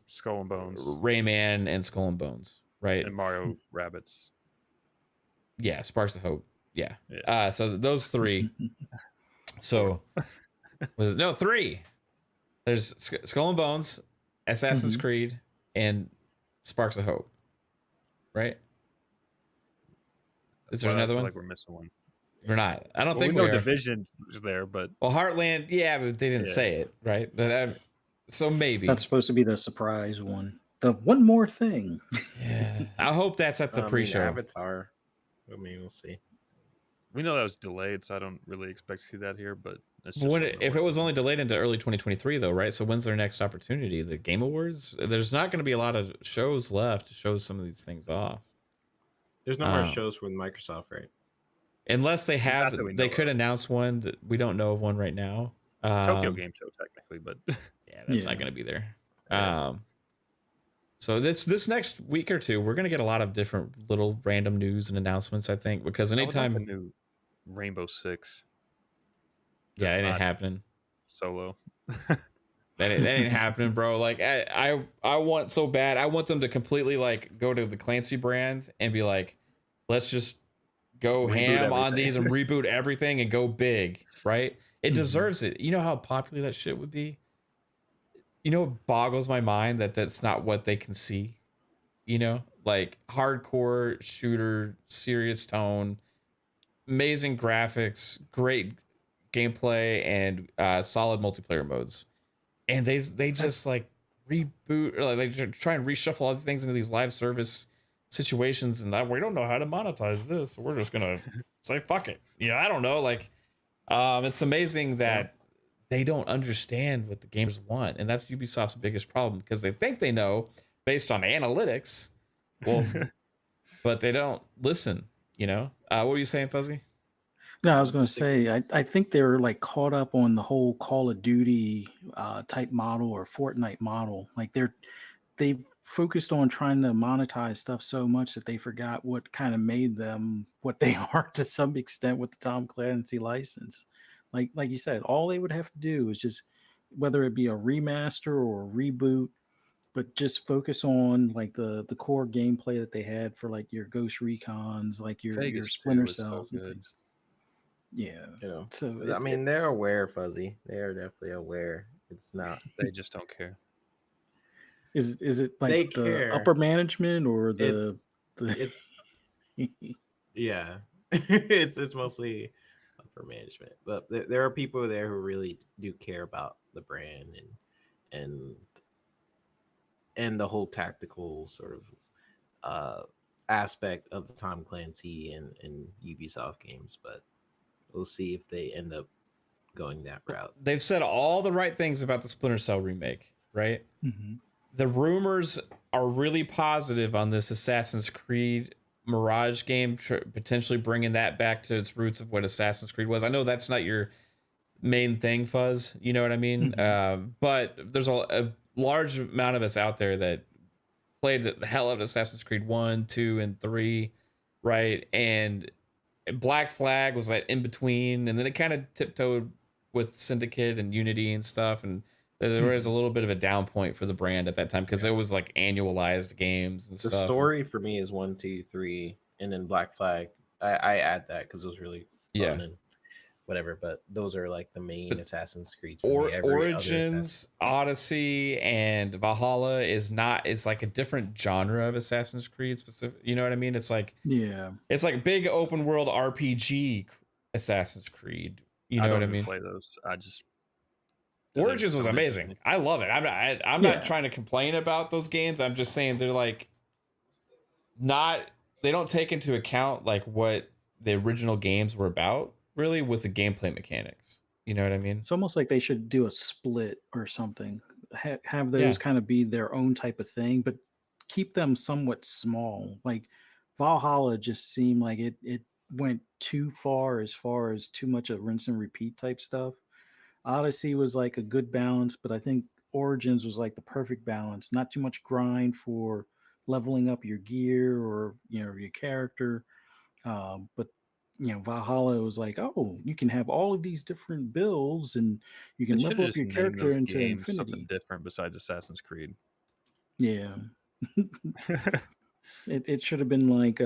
Skull and Bones, Rayman, and Skull and Bones, right? and Mario Rabbids. Yeah, Sparks of Hope. Yeah. So those three. So three. There's Skull and Bones, Assassin's Creed, and Sparks of Hope. Right? Is there another one? Like we're missing one. We're not. I don't think we know we are. Division is there, but Heartland, yeah, but they didn't say it, right? So maybe that's supposed to be the surprise one. The one more thing. Yeah, I hope that's at the pre-show. Avatar. I mean, we'll see. we know that was delayed, so I don't really expect to see that here. But it's just If it was only delayed into early 2023, though, right? So when's their next opportunity? The Game Awards? There's not going to be a lot of shows left to show some of these things off. There's no more shows with Microsoft, right? Unless they have, they could of. announce one that we don't know of one right now. Tokyo Game Show technically, but yeah, that's not going to be there. So this next week or two, we're going to get a lot of different little random news and announcements, I think, because anytime the new Rainbow Six. Yeah, it ain't happening. Solo. That ain't happening, bro. Like I want so bad. I want them to completely like go to the Clancy brand and be like, let's just go ham on these and reboot everything and go big, right? It deserves it. You know how popular that shit would be? You know, it boggles my mind that that's not what they can see. You know, like hardcore shooter, serious tone, amazing graphics, great gameplay, and solid multiplayer modes. And they just like reboot, or like they try and reshuffle all these things into these live service situations, and that we don't know how to monetize this. So we're just gonna say fuck it. I don't know. Like, it's amazing that they don't understand what the gamers want, and that's Ubisoft's biggest problem, because they think they know based on analytics. Well, but they don't listen. What were you saying, Fuzzy? No, I was going to say, I think they're like caught up on the whole Call of Duty type model or Fortnite model. Like they've focused on trying to monetize stuff so much that they forgot what kind of made them what they are to some extent with the Tom Clancy license. Like you said, all they would have to do is just, whether it be a remaster or a reboot, but just focus on like the core gameplay that they had for like your Ghost Recons, like your Splinter Cells and things. Yeah. So I mean, they're aware, Fuzzy. They are definitely aware. It's not. They just don't care. Is it like the upper management or it's yeah. it's mostly upper management, but there are people there who really do care about the brand and the whole tactical sort of aspect of the Tom Clancy and Ubisoft games, but we'll see if they end up going that route. They've said all the right things about the Splinter Cell remake, right? the rumors are really positive on this Assassin's Creed Mirage game, potentially bringing that back to its roots of what Assassin's Creed was. I know that's not your main thing, Fuzz. You know what I mean? But there's a large amount of us out there that played the hell out of Assassin's Creed 1, 2, and 3, right? And Black Flag was like in between, and then it kind of tiptoed with Syndicate and Unity and stuff, and there was a little bit of a down point for the brand at that time because it was like annualized games and The stuff. story for me is 1, 2, 3, and then Black Flag. I add that because it was really fun and whatever. But those are like the main Assassin's Creed. Origins, Odyssey, and Valhalla is not. It's like a different genre of Assassin's Creed specific. You know what I mean? It's like it's like big open world RPG Assassin's Creed. You know what I mean? Play those. I just Origins was amazing. I love it. I'm not trying to complain about those games. I'm just saying they're like they don't take into account like what the original games were about really with the gameplay mechanics. You know what I mean? It's almost like they should do a split or something. Have those kind of be their own type of thing, but keep them somewhat small. Like Valhalla just seemed like it went too far as too much of rinse and repeat type stuff. Odyssey was like a good balance, but I think Origins was like the perfect balance. Not too much grind for leveling up your gear or your character, but Valhalla was like, oh, you can have all of these different builds and you can level up your character into infinity. Something different besides Assassin's Creed. Yeah, it should have been like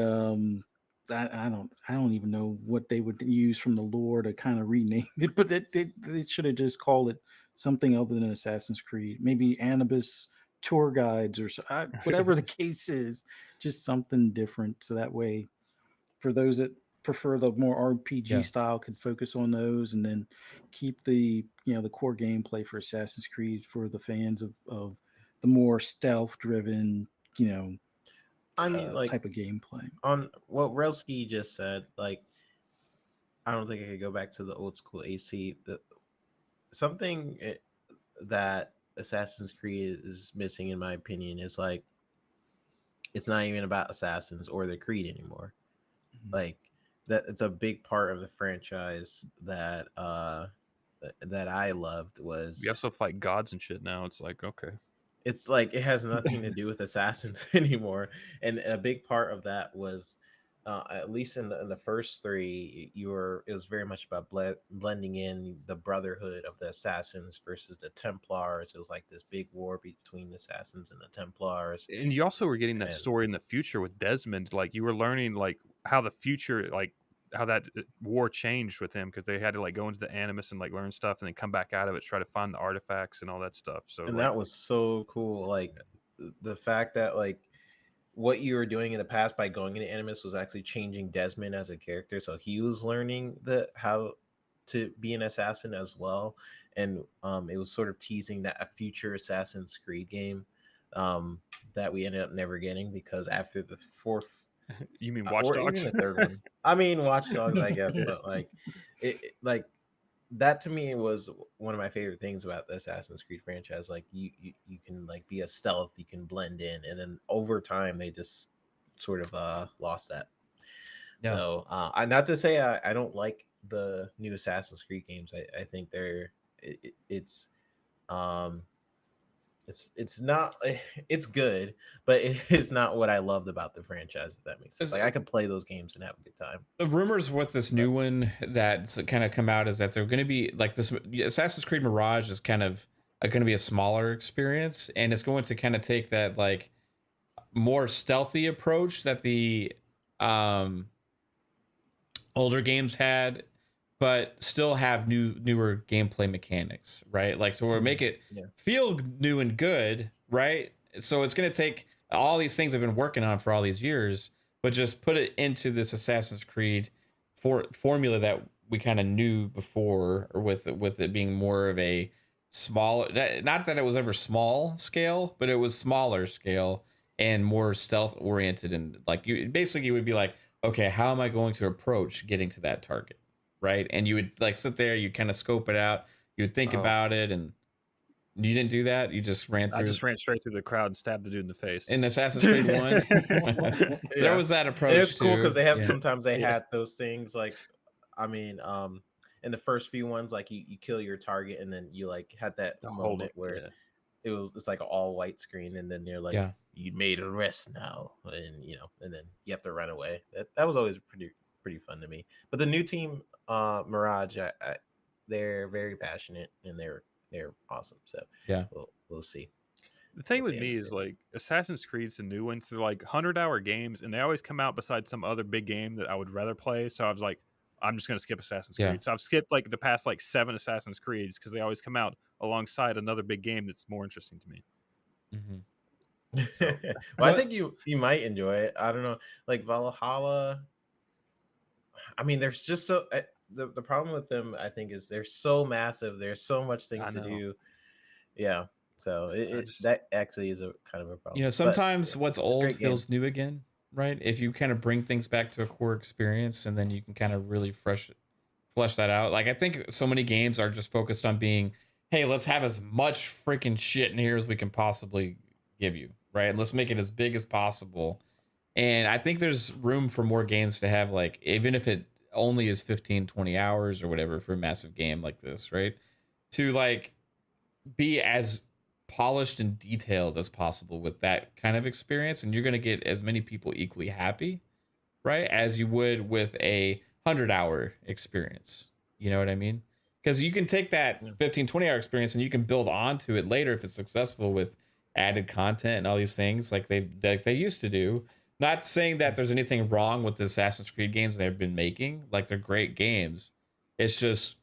I don't even know what they would use from the lore to kind of rename it, but they should have just called it something other than Assassin's Creed. Maybe Anubis tour guides or whatever the case is, just something different. So that way, for those that prefer the more RPG style, could focus on those, and then keep the the core gameplay for Assassin's Creed for the fans of the more stealth driven I mean, like type of gameplay. On what Relski just said, like I don't think I could go back to the old school AC. Something that Assassin's Creed is missing, in my opinion, is like it's not even about Assassins or the Creed anymore. Like that, it's a big part of the franchise that that I loved. Was we also fight gods and shit now. It's like, okay. It's like it has nothing to do with Assassins anymore, and a big part of that was, at least in the first three, it was very much about blending in the Brotherhood of the Assassins versus the Templars. It was like this big war between the Assassins and the Templars. And you also were getting that story in the future with Desmond. Like you were learning like how the future, like how that war changed with him because they had to like go into the Animus and like learn stuff and then come back out of it, try to find the artifacts and all that stuff. So and that was so cool. Like the fact that like what you were doing in the past by going into Animus was actually changing Desmond as a character. So he was learning how to be an assassin as well. And it was sort of teasing that a future Assassin's Creed game that we ended up never getting because after the fourth. You mean Watch Dogs? Even the third one. I mean Watch Dogs, I guess, but like like that to me was one of my favorite things about the Assassin's Creed franchise. Like you can like be a stealth, you can blend in, and then over time they just sort of lost that. Yeah. So not to say I don't like the new Assassin's Creed games. I think it's not, it's good, but it is not what I loved about the franchise, if that makes sense. Like I could play those games and have a good time. The rumors with this new one that's kind of come out is that they're going to be like this Assassin's Creed Mirage is kind of going to be a smaller experience, and it's going to kind of take that like more stealthy approach that the older games had, but still have newer gameplay mechanics, right? Like, so we'll make it feel new and good, right? So it's going to take all these things I've been working on for all these years, but just put it into this Assassin's Creed formula that we kind of knew before, or with it being more of a smaller, not that it was ever small scale, but it was smaller scale and more stealth oriented. And like you would be like, okay, how am I going to approach getting to that target? Right. And you would like sit there, you kind of scope it out, you would think about it. And You didn't do that. You just ran through. I just ran straight through the crowd and stabbed the dude in the face. In Assassin's Creed 1. There was that approach. And it's cool too. because they have Yeah. sometimes they had those things like, I mean, in the first few ones, like you kill your target and then you like had that moment where it's like an all white screen and then they're like, you made a rest now, and and then you have to run away. That was always pretty fun to me. But the new team, Mirage, they're very passionate and they're awesome. So we'll see. The thing with me is like Assassin's Creed's the new ones. They're like 100-hour games, and they always come out beside some other big game that I would rather play. So I was like, I'm just gonna skip Assassin's Creed. So I've skipped like the past like 7 Assassin's Creeds because they always come out alongside another big game that's more interesting to me. So, well, I think you might enjoy it. I don't know, like Valhalla. I mean, there's just so the problem with them, I think, is they're so massive. There's so much things to do. Yeah. So that actually is a kind of a problem. Sometimes what's old feels new again, right? If you kind of bring things back to a core experience and then you can kind of really flesh that out. Like I think so many games are just focused on being, hey, let's have as much freaking shit in here as we can possibly give you, right? And let's make it as big as possible. And I think there's room for more games to have, like, even if it only is 15, 20 hours or whatever for a massive game like this, right? To like be as polished and detailed as possible with that kind of experience, and you're going to get as many people equally happy, right, as you would with a 100-hour experience. You know what I mean? Because you can take that 15, 20-hour experience and you can build onto it later if it's successful with added content and all these things like they used to do. Not saying that there's anything wrong with the Assassin's Creed games they've been making. Like, they're great games. It's just,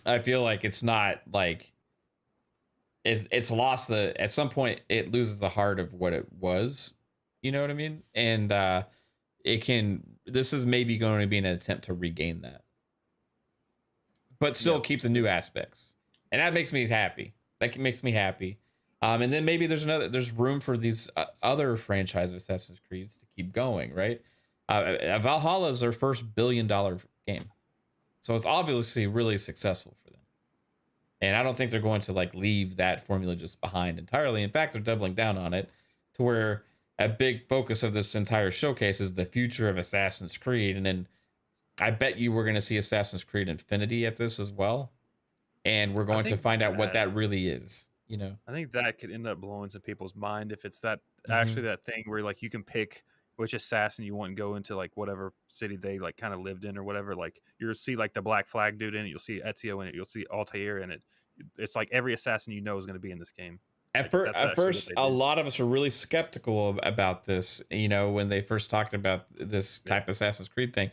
I feel like it's not like it's lost at some point it loses the heart of what it was. You know what I mean? And this is maybe going to be an attempt to regain that, but still keep the new aspects. And that makes me happy. And then maybe there's room for these other franchise of Assassin's Creed to keep going, right? Valhalla is their first $1 billion game. So it's obviously really successful for them. And I don't think they're going to like leave that formula just behind entirely. In fact, they're doubling down on it to where a big focus of this entire showcase is the future of Assassin's Creed. And then I bet you we're going to see Assassin's Creed Infinity at this as well. And we're going to find out what that really is. You know, I think that could end up blowing some people's mind if it's that actually that thing where like you can pick which assassin you want and go into like whatever city they like kind of lived in or whatever. Like you'll see like the Black Flag dude in it, you'll see Ezio in it, you'll see Altair in it. It's like every assassin you know is going to be in this game. At first, a lot of us are really skeptical about this. You know, when they first talked about this type of Assassin's Creed thing,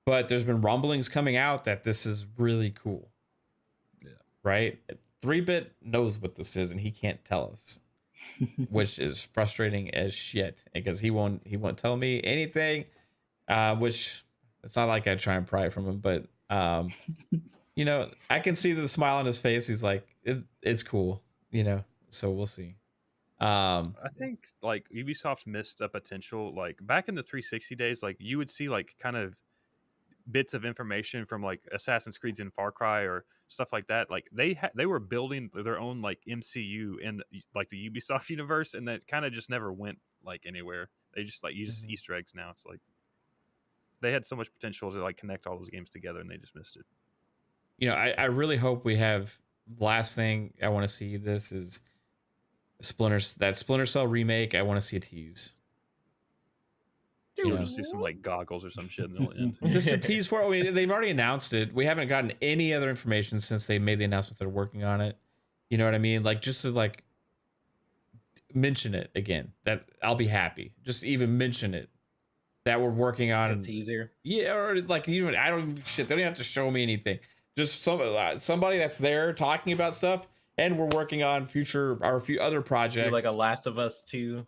but there's been rumblings coming out that this is really cool. Yeah. Right. 3-Bit knows what this is and he can't tell us, which is frustrating as shit because he won't tell me anything, which it's not like I try and pry it from him, but you know, I can see the smile on his face. He's like, it's cool, you know, so we'll see. I think like Ubisoft missed a potential, like back in the 360 days, like you would see like kind of bits of information from like Assassin's Creed's in Far Cry or stuff like that. Like they were building their own like MCU in like the Ubisoft universe, and that kind of just never went like anywhere. They just like use Easter eggs now. It's like they had so much potential to like connect all those games together, and they just missed it. You know, I really hope we have. Last thing I want to see this is Splinter Cell remake. I want to see a tease. We'll just do some like goggles or some shit in the end. Just a tease for it. I mean, they've already announced it. We haven't gotten any other information since they made the announcement they're working on it. You know what I mean? Like, just to like mention it again, that I'll be happy. Just even mention it that we're working on a teaser. Yeah, or like even they don't even have to show me anything. Just somebody that's there talking about stuff, and we're working on a few other projects, like a Last of Us 2.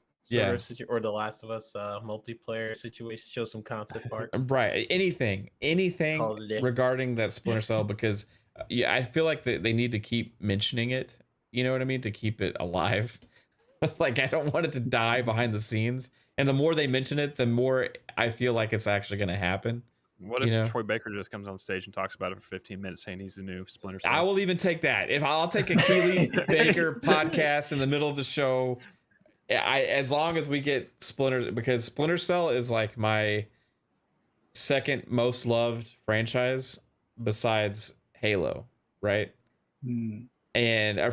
Or the Last of Us multiplayer situation. Show some concept art. Right. Anything regarding that Splinter Cell, because I feel like they need to keep mentioning it. You know what I mean? To keep it alive. Like, I don't want it to die behind the scenes. And the more they mention it, the more I feel like it's actually going to happen. What You if know, Troy Baker just comes on stage and talks about it for 15 minutes, saying he's the new Splinter Cell? I will even take that. If I'll take a Keely Baker podcast in the middle of the show, as long as we get Splinter, because Splinter Cell is like my second most loved franchise besides Halo, right? And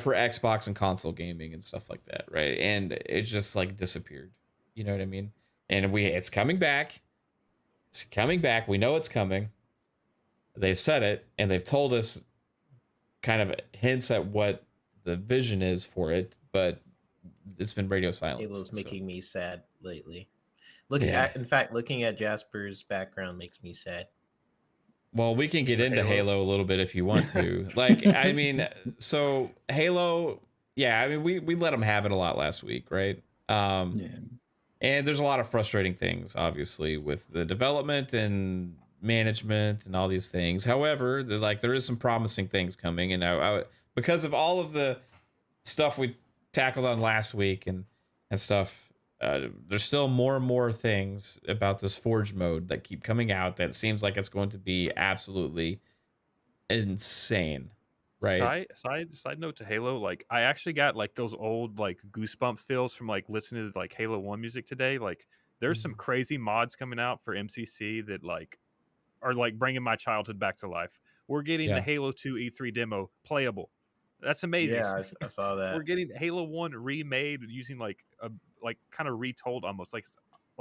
for Xbox and console gaming and stuff like that, right? And it just like disappeared. You know what I mean? And it's coming back. It's coming back. We know it's coming. They said it, and they've told us kind of hints at what the vision is for it, but it's been radio silence. Halo's making me sad lately. Yeah. In fact, looking at Jasper's background makes me sad. Well, we can get into Halo a little bit if you want to. Like, I mean, so Halo, yeah, I mean, we let them have it a lot last week, right? Yeah. And there's a lot of frustrating things, obviously, with the development and management and all these things. However, there is some promising things coming, and because of all of the stuff we tackled on last week and stuff, there's still more and more things about this Forge mode that keep coming out that seems like it's going to be absolutely insane, right? Side note to Halo, like I actually got like those old like goosebump feels from like listening to like Halo 1 music today. Like there's some crazy mods coming out for MCC that like are like bringing my childhood back to life. We're getting the Halo 2 E3 demo playable. That's amazing. Yeah, I saw that. We're getting Halo 1 remade using like a kind of retold almost like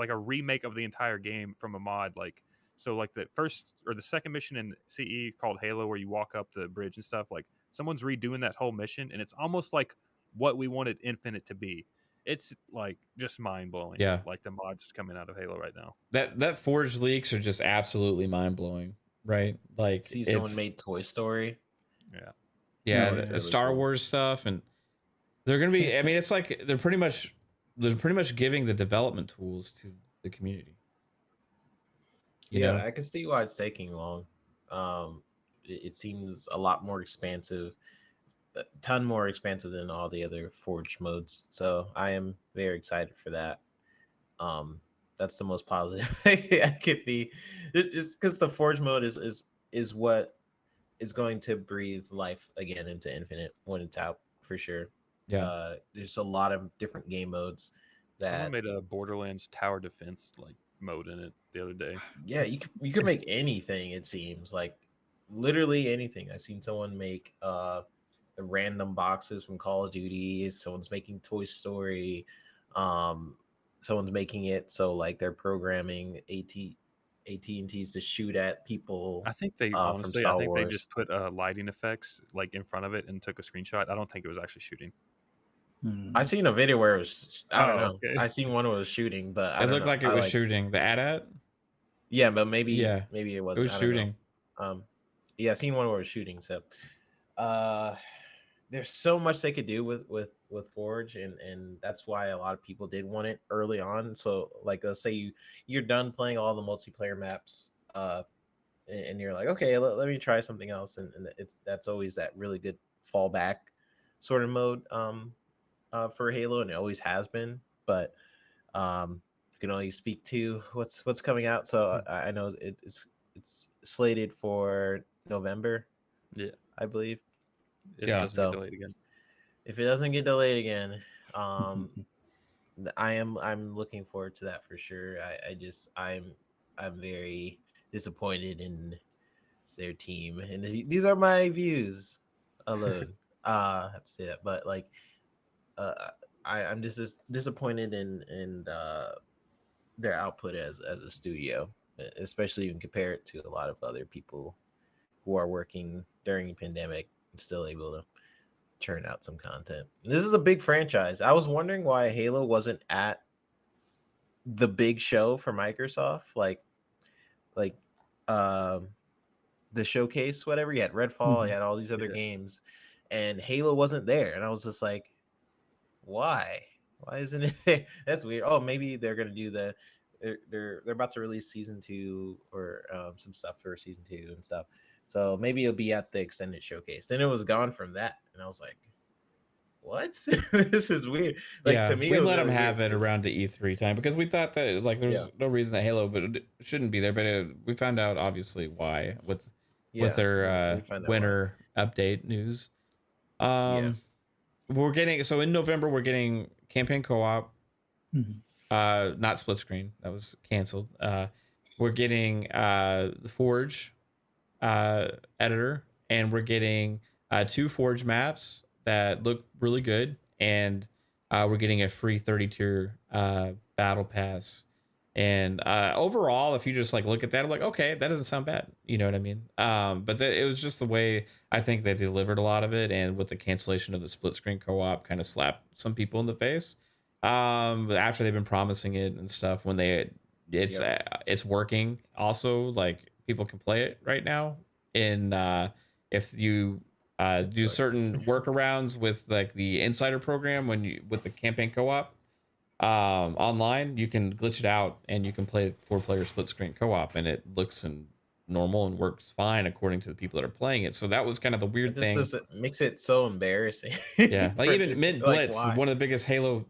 a remake of the entire game from a mod. Like so like the first or the second mission in CE called Halo where you walk up the bridge and stuff, like someone's redoing that whole mission and it's almost like what we wanted Infinite to be. It's like just mind blowing. Yeah. Like the mods coming out of Halo right now. That Forge leaks are just absolutely mind blowing, right? Like See someone made Toy Story. Yeah, No, that's really Star cool. Wars stuff, and they're gonna be. I mean, it's like they're pretty much giving the development tools to the community. You know? I can see why it's taking long. It seems a lot more expansive, a ton more expansive than all the other Forge modes. So I am very excited for that. That's the most positive I could be. Just because the Forge mode is what is going to breathe life again into Infinite when it's out for sure. Yeah. There's a lot of different game modes that Someone made a Borderlands tower defense like mode in it the other day. yeah, you could make anything. It seems like literally anything. I've seen someone make random boxes from Call of Duty. Someone's making Toy Story. Someone's making it so like they're programming AT&T's to shoot at people. I think they from honestly, Star I think they Wars. just put lighting effects like in front of it and took a screenshot. I don't think it was actually shooting. I seen a video where it was. I don't know. Okay. I seen one where it was shooting, but I It don't looked know. like it was shooting. The AT-AT? Yeah, but maybe Yeah. maybe it It wasn't. was I don't know. shooting. Yeah, I seen one where it was shooting. So, there's so much they could do with Forge, and that's why a lot of people did want it early on. So, like, let's say you're done playing all the multiplayer maps, and you're like, okay, let me try something else, and that's always that really good fallback sort of mode, for Halo, and it always has been. But you can only speak to what's coming out. So I know it's slated for November. Yeah, I believe. if Yeah. it doesn't So- get delayed again. If it doesn't get delayed again, I'm looking forward to that for sure. I'm very disappointed in their team, and these are my views alone. I have to say that, but like, I'm just disappointed in their output as a studio, especially when compare it to a lot of other people who are working during the pandemic and still able to churn out some content. This is a big franchise. I was wondering why Halo wasn't at the big show for Microsoft, like the showcase, whatever. You had Redfall, you had all these other games, and Halo wasn't there. And I was just like, why? Why isn't it there? That's weird. Oh, maybe they're gonna do they're about to release season 2 or some stuff for season 2 and stuff. So maybe it'll be at the extended showcase. Then it was gone from that, and I was like, what? This is weird. Like Yeah, to me, we it was let them really have weird it 'cause- around to E3 time because we thought that like there's Yeah. no reason that Halo but it shouldn't be there, but we found out obviously why with Yeah, their we found out why. winter update news. Yeah. We're getting so in November we're getting campaign co-op, Mhm. not split screen, that was canceled. We're getting the Forge editor, and we're getting 2 Forge maps that look really good, and we're getting a free 30-tier battle pass. And overall, if you just like look at that, I'm like, okay, that doesn't sound bad. You know what I mean? But it was just the way I think they delivered a lot of it, and with the cancellation of the split screen co-op, kind of slapped some people in the face. After they've been promising it and stuff, when it's working. Also, like people can play it right now. In if you do Sucks. certain workarounds with like the insider program with the campaign co-op. Online you can glitch it out and you can play 4-player split screen co-op and it looks normal and works fine according to the people that are playing it. So that was kind of the weird This thing. makes it so embarrassing. Yeah, like For- even Mint like, Blitz, why? one of the biggest Halo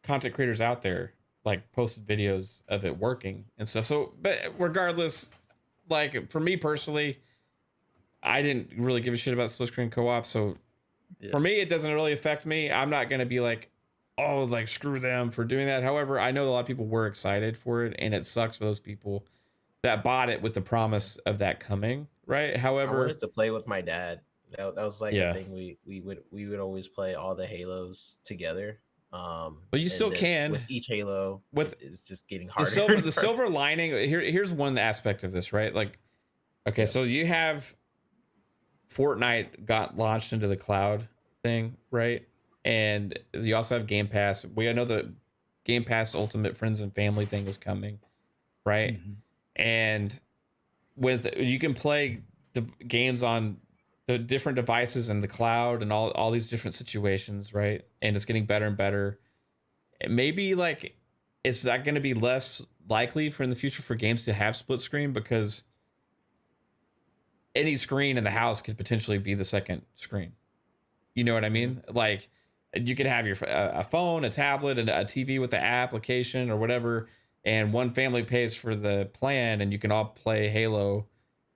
content creators out there, like posted videos of it working and stuff. So but regardless, like for me personally, I didn't really give a shit about split screen co-op. So Yeah. for me, it doesn't really affect me. I'm not going to be like, oh, like screw them for doing that. However, I know a lot of people were excited for it, and it sucks for those people that bought it with the promise of that coming, right? I However, wanted to play with my dad. That was like Yeah. a thing we would always play all the Halos together. But you and still then can. with each Halo. With it's just getting the harder. silver and the harder. silver lining here's one aspect of this, right? Like, okay, so you have Fortnite got launched into the cloud thing, right? And you also have Game Pass. We know the Game Pass Ultimate Friends and Family thing is coming, right? Mhm. And with you can play the games on the different devices in the cloud and all these different situations, right? And it's getting better and better. Maybe like it's not going to be less likely for in the future for games to have split screen because any screen in the house could potentially be the second screen. You know what I mean? Like you could have a phone, a tablet, and a TV with the application or whatever, and one family pays for the plan, and you can all play Halo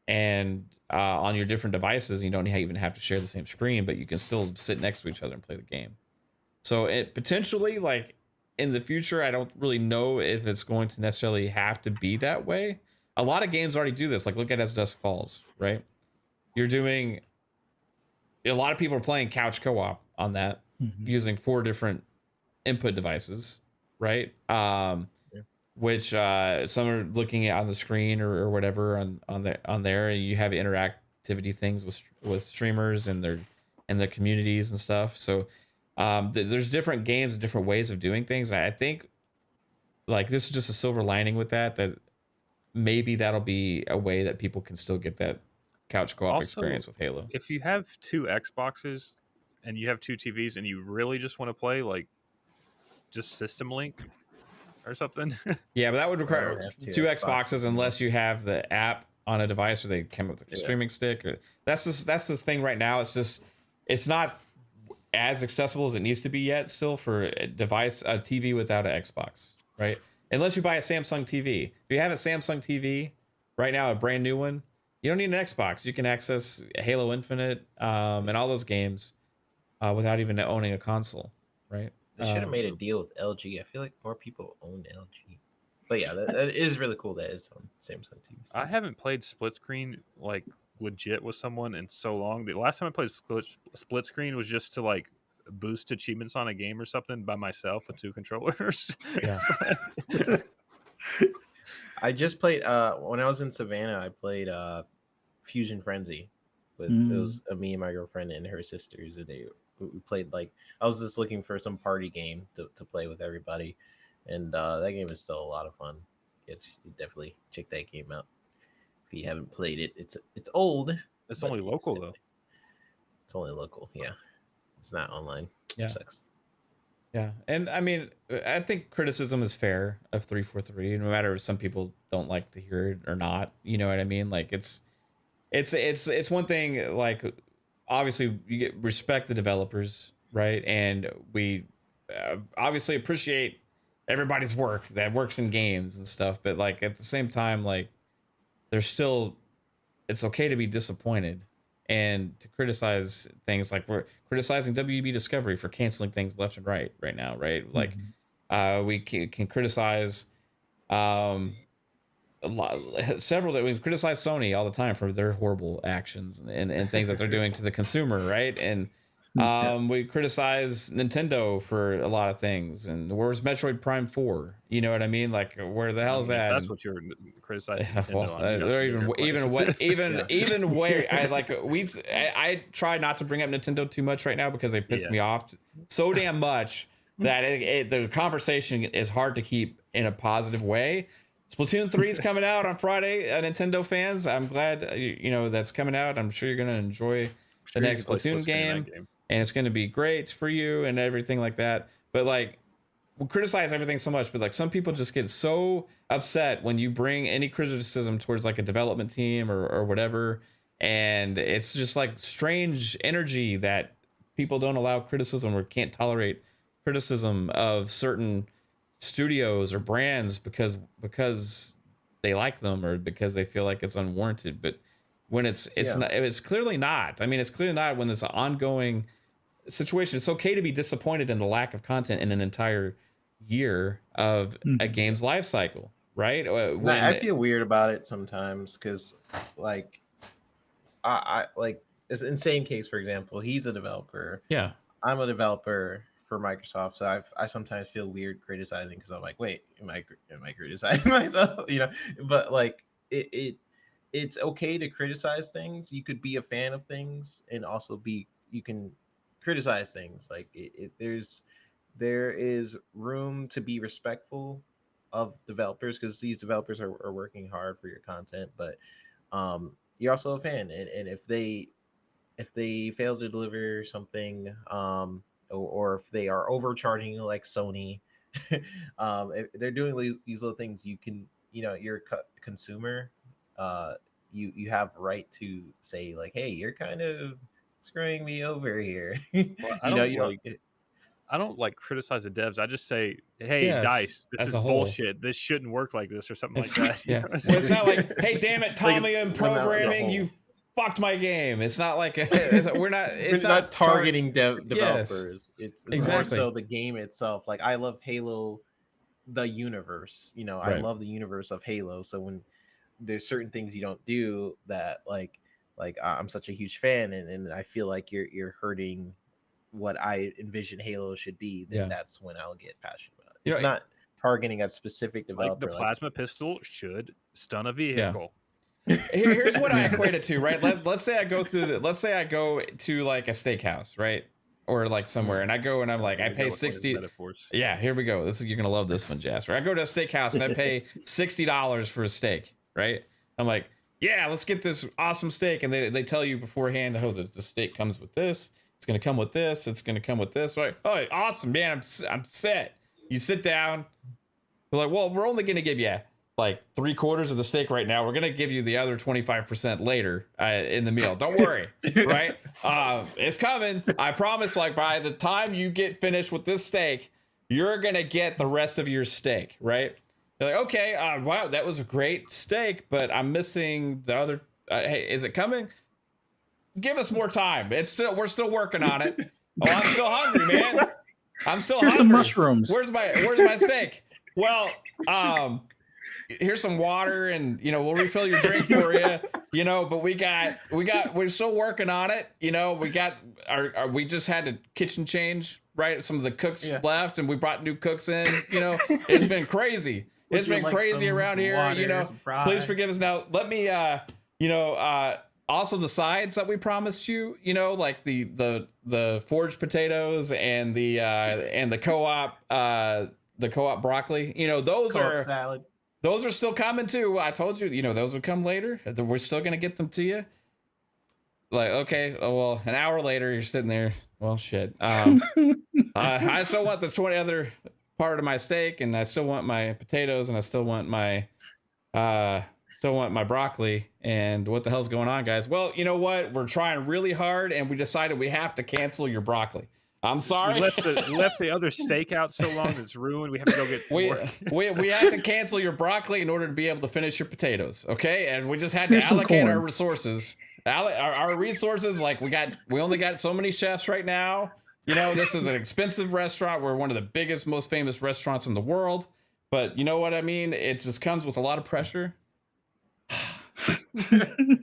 and on your different devices. You don't even have to share the same screen, but you can still sit next to each other and play the game. So it potentially, like in the future, I don't really know if it's going to necessarily have to be that way. A lot of games already do this. Like look at As Dusk Falls, right? You're doing a lot of people are playing couch co-op on that Mhm. using 4 different input devices, right? Which some are looking at on the screen or whatever on there. And you have interactivity things with streamers and their communities and stuff. So there's different games and different ways of doing things. I think like this is just a silver lining with that maybe that'll be a way that people can still get that couch co-op Also, experience with Halo. If you have 2 Xboxes and you have 2 TVs and you really just want to play like just System Link or something, Yeah, but that would don't require have 2 2 Xboxes Xboxes, unless you have the app on a device or they come with a Yeah. streaming stick. Or that's this thing right now. It's not as accessible as it needs to be yet still for a TV without an Xbox, right? Unless you buy a Samsung TV. If you have a Samsung TV right now, a brand new one, you don't need an Xbox. You can access Halo Infinite and all those games without even owning a console, right? They should have made a deal with LG. I feel like more people own LG. But yeah, that is really cool that it's on Samsung TV. I haven't played split screen like legit with someone in so long. The last time I played split screen was just to like boost achievements on a game or something by myself with 2 controllers. Yeah. It's like- I just played when I was in Savannah. I played Fusion Frenzy with it was me and my girlfriend and her sisters. And we played like I was just looking for some party game to play with everybody, and that game is still a lot of fun. Yes, you definitely check that game out if you haven't played it. It's old. It's but only local still- though. It's only local. Yeah, it's not online. Yeah. Sucks. Yeah, and I mean, I think criticism is fair of 343, no matter if some people don't like to hear it or not. You know what I mean? Like it's one thing. Like obviously, respect the developers right? And we obviously appreciate everybody's work that works in games and stuff, but like at the same time, like there's still, it's okay to be disappointed and to criticize things. Like we're criticizing WB Discovery for canceling things left and right now, right? Like we can criticize several that we criticize Sony all the time for their horrible actions and things that they're doing to the consumer, right? And we criticize Nintendo for a lot of things. And where's Metroid Prime 4? You know what I mean? Like where the hell's that? That's what you're criticizing. Well, they're even where I try not to bring up Nintendo too much right now because they piss me off so damn much that the conversation is hard to keep in a positive way. Splatoon 3 is coming out on Friday, Nintendo fans. I'm glad that's coming out. I'm sure you're going to enjoy the next Splatoon game, and it's going to be great for you and everything like that. But like, we criticize everything so much, but like some people just get so upset when you bring any criticism towards like a development team or whatever, and it's just like strange energy that people don't allow criticism or can't tolerate criticism of certain studios or brands because they like them or because they feel like it's unwarranted. But when it's not, it's clearly not. I mean, it's clearly not when it's an ongoing situation. It's okay to be disappointed in the lack of content in an entire year of a game's life cycle, right? I feel weird about it sometimes because like I like it's in same case, for example, he's a developer. Yeah. I'm a developer for Microsoft, so I sometimes feel weird criticizing because I'm like, wait, am I criticizing myself? But like it's okay to criticize things. You could be a fan of things and also you can criticize things. Like there is room to be respectful of developers because these developers are working hard for your content, but you're also a fan, and if they fail to deliver something, or if they are overcharging you like Sony, if they're doing these little things, you can, you're a consumer, you have right to say like, hey, you're kind of screwing me over here. Well, I don't like criticize the devs. I just say, hey, DICE, this is bullshit. This shouldn't work like this or something like that. Yeah. Well, it's not like, hey, damn it, Tommy, in programming, you fucked my game. It's not like it's not targeting developers. Yes, it's exactly. more so the game itself. Like I love Halo, the universe. I love the universe of Halo. So when there's certain things you don't do that, like I'm such a huge fan, and I feel like you're hurting what I envision Halo should be, then that's when I'll get passionate about it. It's not targeting a specific developer. Like the plasma pistol should stun a vehicle. Here's what I equate it to, right? Let's say I go to like a steakhouse, right? Or like somewhere, and I go and I'm like, I pay 60. Yeah, here we go. You're gonna love this one, Jasper. I go to a steakhouse and I pay $60 for a steak, right? I'm like, yeah, let's get this awesome steak, and they tell you beforehand, oh, the steak comes with this. It's gonna come with this. It's gonna come with this. Right? Oh, awesome, man! I'm set. You sit down. They're like, well, we're only gonna give you like 3/4 of the steak right now. We're gonna give you the other 25% later in the meal. Don't worry, right? It's coming. I promise. Like by the time you get finished with this steak, you're gonna get the rest of your steak, right? They're like, okay, wow, that was a great steak, but I'm missing the other. Hey, is it coming? Give us more time. We're still working on it. Oh, I'm still hungry, man. I'm still hungry. Here's some mushrooms. Where's my steak? Well, here's some water, and we'll refill your drink for you. But we're still working on it. We just had a kitchen change, right? Some of the cooks left, and we brought new cooks in. It's been crazy. It's been crazy around here. Water, please forgive us. Now let me also the sides that we promised you, like the foraged potatoes and the co-op broccoli, those co-op salad. Those are still coming too. I told you, those would come later. We're still gonna get them to you. Like, okay, well, an hour later, you're sitting there. Well, shit. I still want the 20 other part of my steak, and I still want my potatoes, and I still want my broccoli. And what the hell's going on, guys? Well, you know what? We're trying really hard, and we decided we have to cancel your broccoli. I'm sorry. We left the other steak out so long it's ruined. We have to go get we had to cancel your broccoli in order to be able to finish your potatoes. Okay, and we just had to Here's some allocate our corn. resources. Our resources, like we only got so many chefs right now. You know, this is an expensive restaurant. We're one of the biggest, most famous restaurants in the world. But you know what I mean? It just comes with a lot of pressure.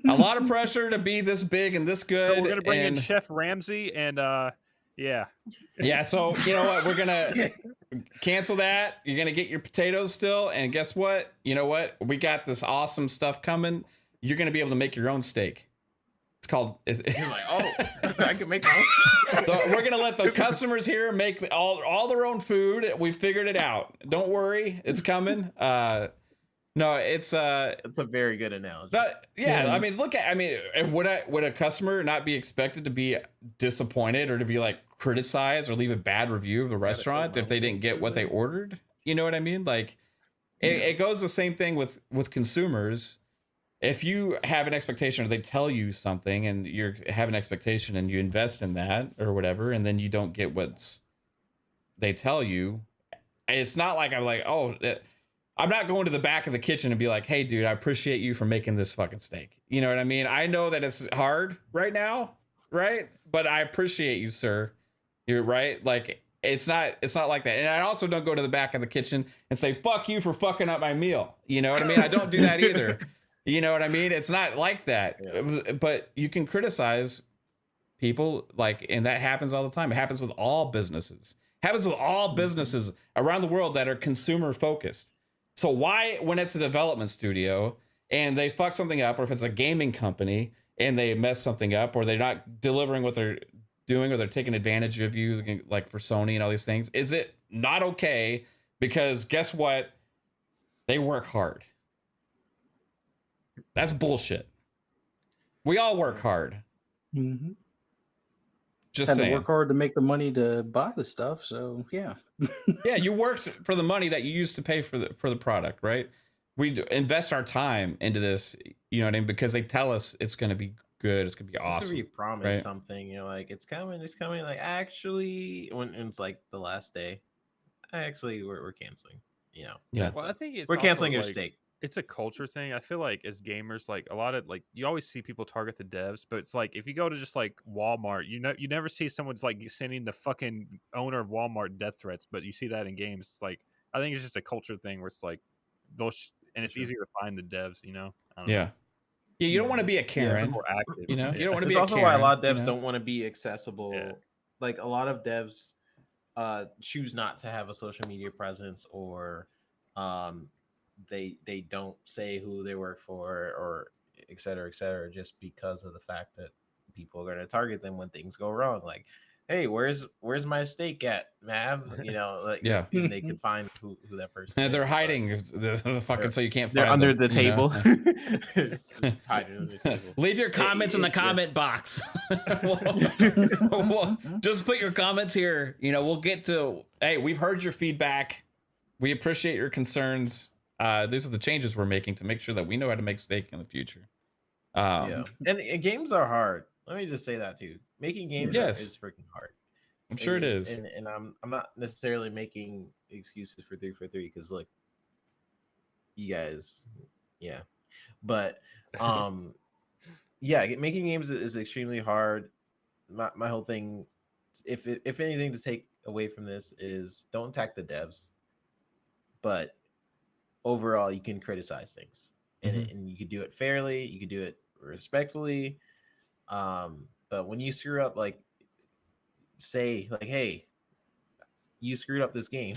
A lot of pressure to be this big and this good. So we're gonna bring in Chef Ramsay and yeah. So you know what? We're gonna cancel that. You're gonna get your potatoes still, and guess what? You know what? We got this awesome stuff coming. You're gonna be able to make your own steak. It's called. You're like, oh, I can make my own. So we're gonna let the customers here make all their own food. We figured it out. Don't worry, it's coming. No, it's a very good analogy. I mean, would a customer not be expected to be disappointed or to be like criticized or leave a bad review of the restaurant if they didn't get what they ordered? You know what I mean? Like, it goes the same thing with consumers. If you have an expectation or they tell you something and you have an expectation and you invest in that or whatever, and then you don't get what they tell you, it's not like I'm like, I'm not going to the back of the kitchen and be like, hey, dude, I appreciate you for making this fucking steak. You know what I mean? I know that it's hard right now, right? But I appreciate you, sir. You're right. Like, it's not like that. And I also don't go to the back of the kitchen and say, fuck you for fucking up my meal. You know what I mean? I don't do that either. You know what I mean? It's not like that. Yeah. But you can criticize people, like, and that happens all the time. It happens with all businesses. It happens with all businesses around the world that are consumer focused. So why, when it's a development studio and they fuck something up, or if it's a gaming company and they mess something up, or they're not delivering what they're doing, or they're taking advantage of you, like for Sony and all these things, is it not okay? Because guess what? They work hard. That's bullshit. We all work hard. Mm-hmm. Just saying. Work hard to make the money to buy the stuff. So yeah. Yeah, you worked for the money that you used to pay for the product, right? We invest our time into this, you know what I mean? Because they tell us it's going to be good, it's going to be awesome. You promise something, you know, like it's coming. Like, actually, when it's like the last day, we're canceling. You know. Yeah. Well, I think we're canceling your steak. It's a culture thing. I feel like as gamers, like a lot of, like, you always see people target the devs, but it's like if you go to just like Walmart, you never see someone's like sending the fucking owner of Walmart death threats, but you see that in games. It's like, I think it's just a culture thing where it's like those, and it's easier to find the devs, you know. I don't know. Yeah, you don't want to be a Karen. More active, you know. Yeah. You don't want to be. It's also why a lot of devs don't want to be accessible. Yeah. Like a lot of devs choose not to have a social media presence, or they don't say who they work for, or et cetera, just because of the fact that people are going to target them when things go wrong. Like, hey, where's my steak at, Mav? You know, like, yeah, and they can find who that person and is. they're hiding the fucking, so you can't find they're under them, the table. Just hiding under the table. Leave your comments in the comment box. Just put your comments here. You know, we'll get to, hey, we've heard your feedback. We appreciate your concerns. These are the changes we're making to make sure that we know how to make steak in the future. And games are hard. Let me just say that too. Making games is freaking hard. I'm sure it is. And I'm not necessarily making excuses for 343 because look, you guys, yeah. But making games is extremely hard. My whole thing, if anything to take away from this, is don't attack the devs. But overall, you can criticize things, and you can do it fairly, you can do it respectfully. But when you screw up, like, say like, hey, you screwed up this game,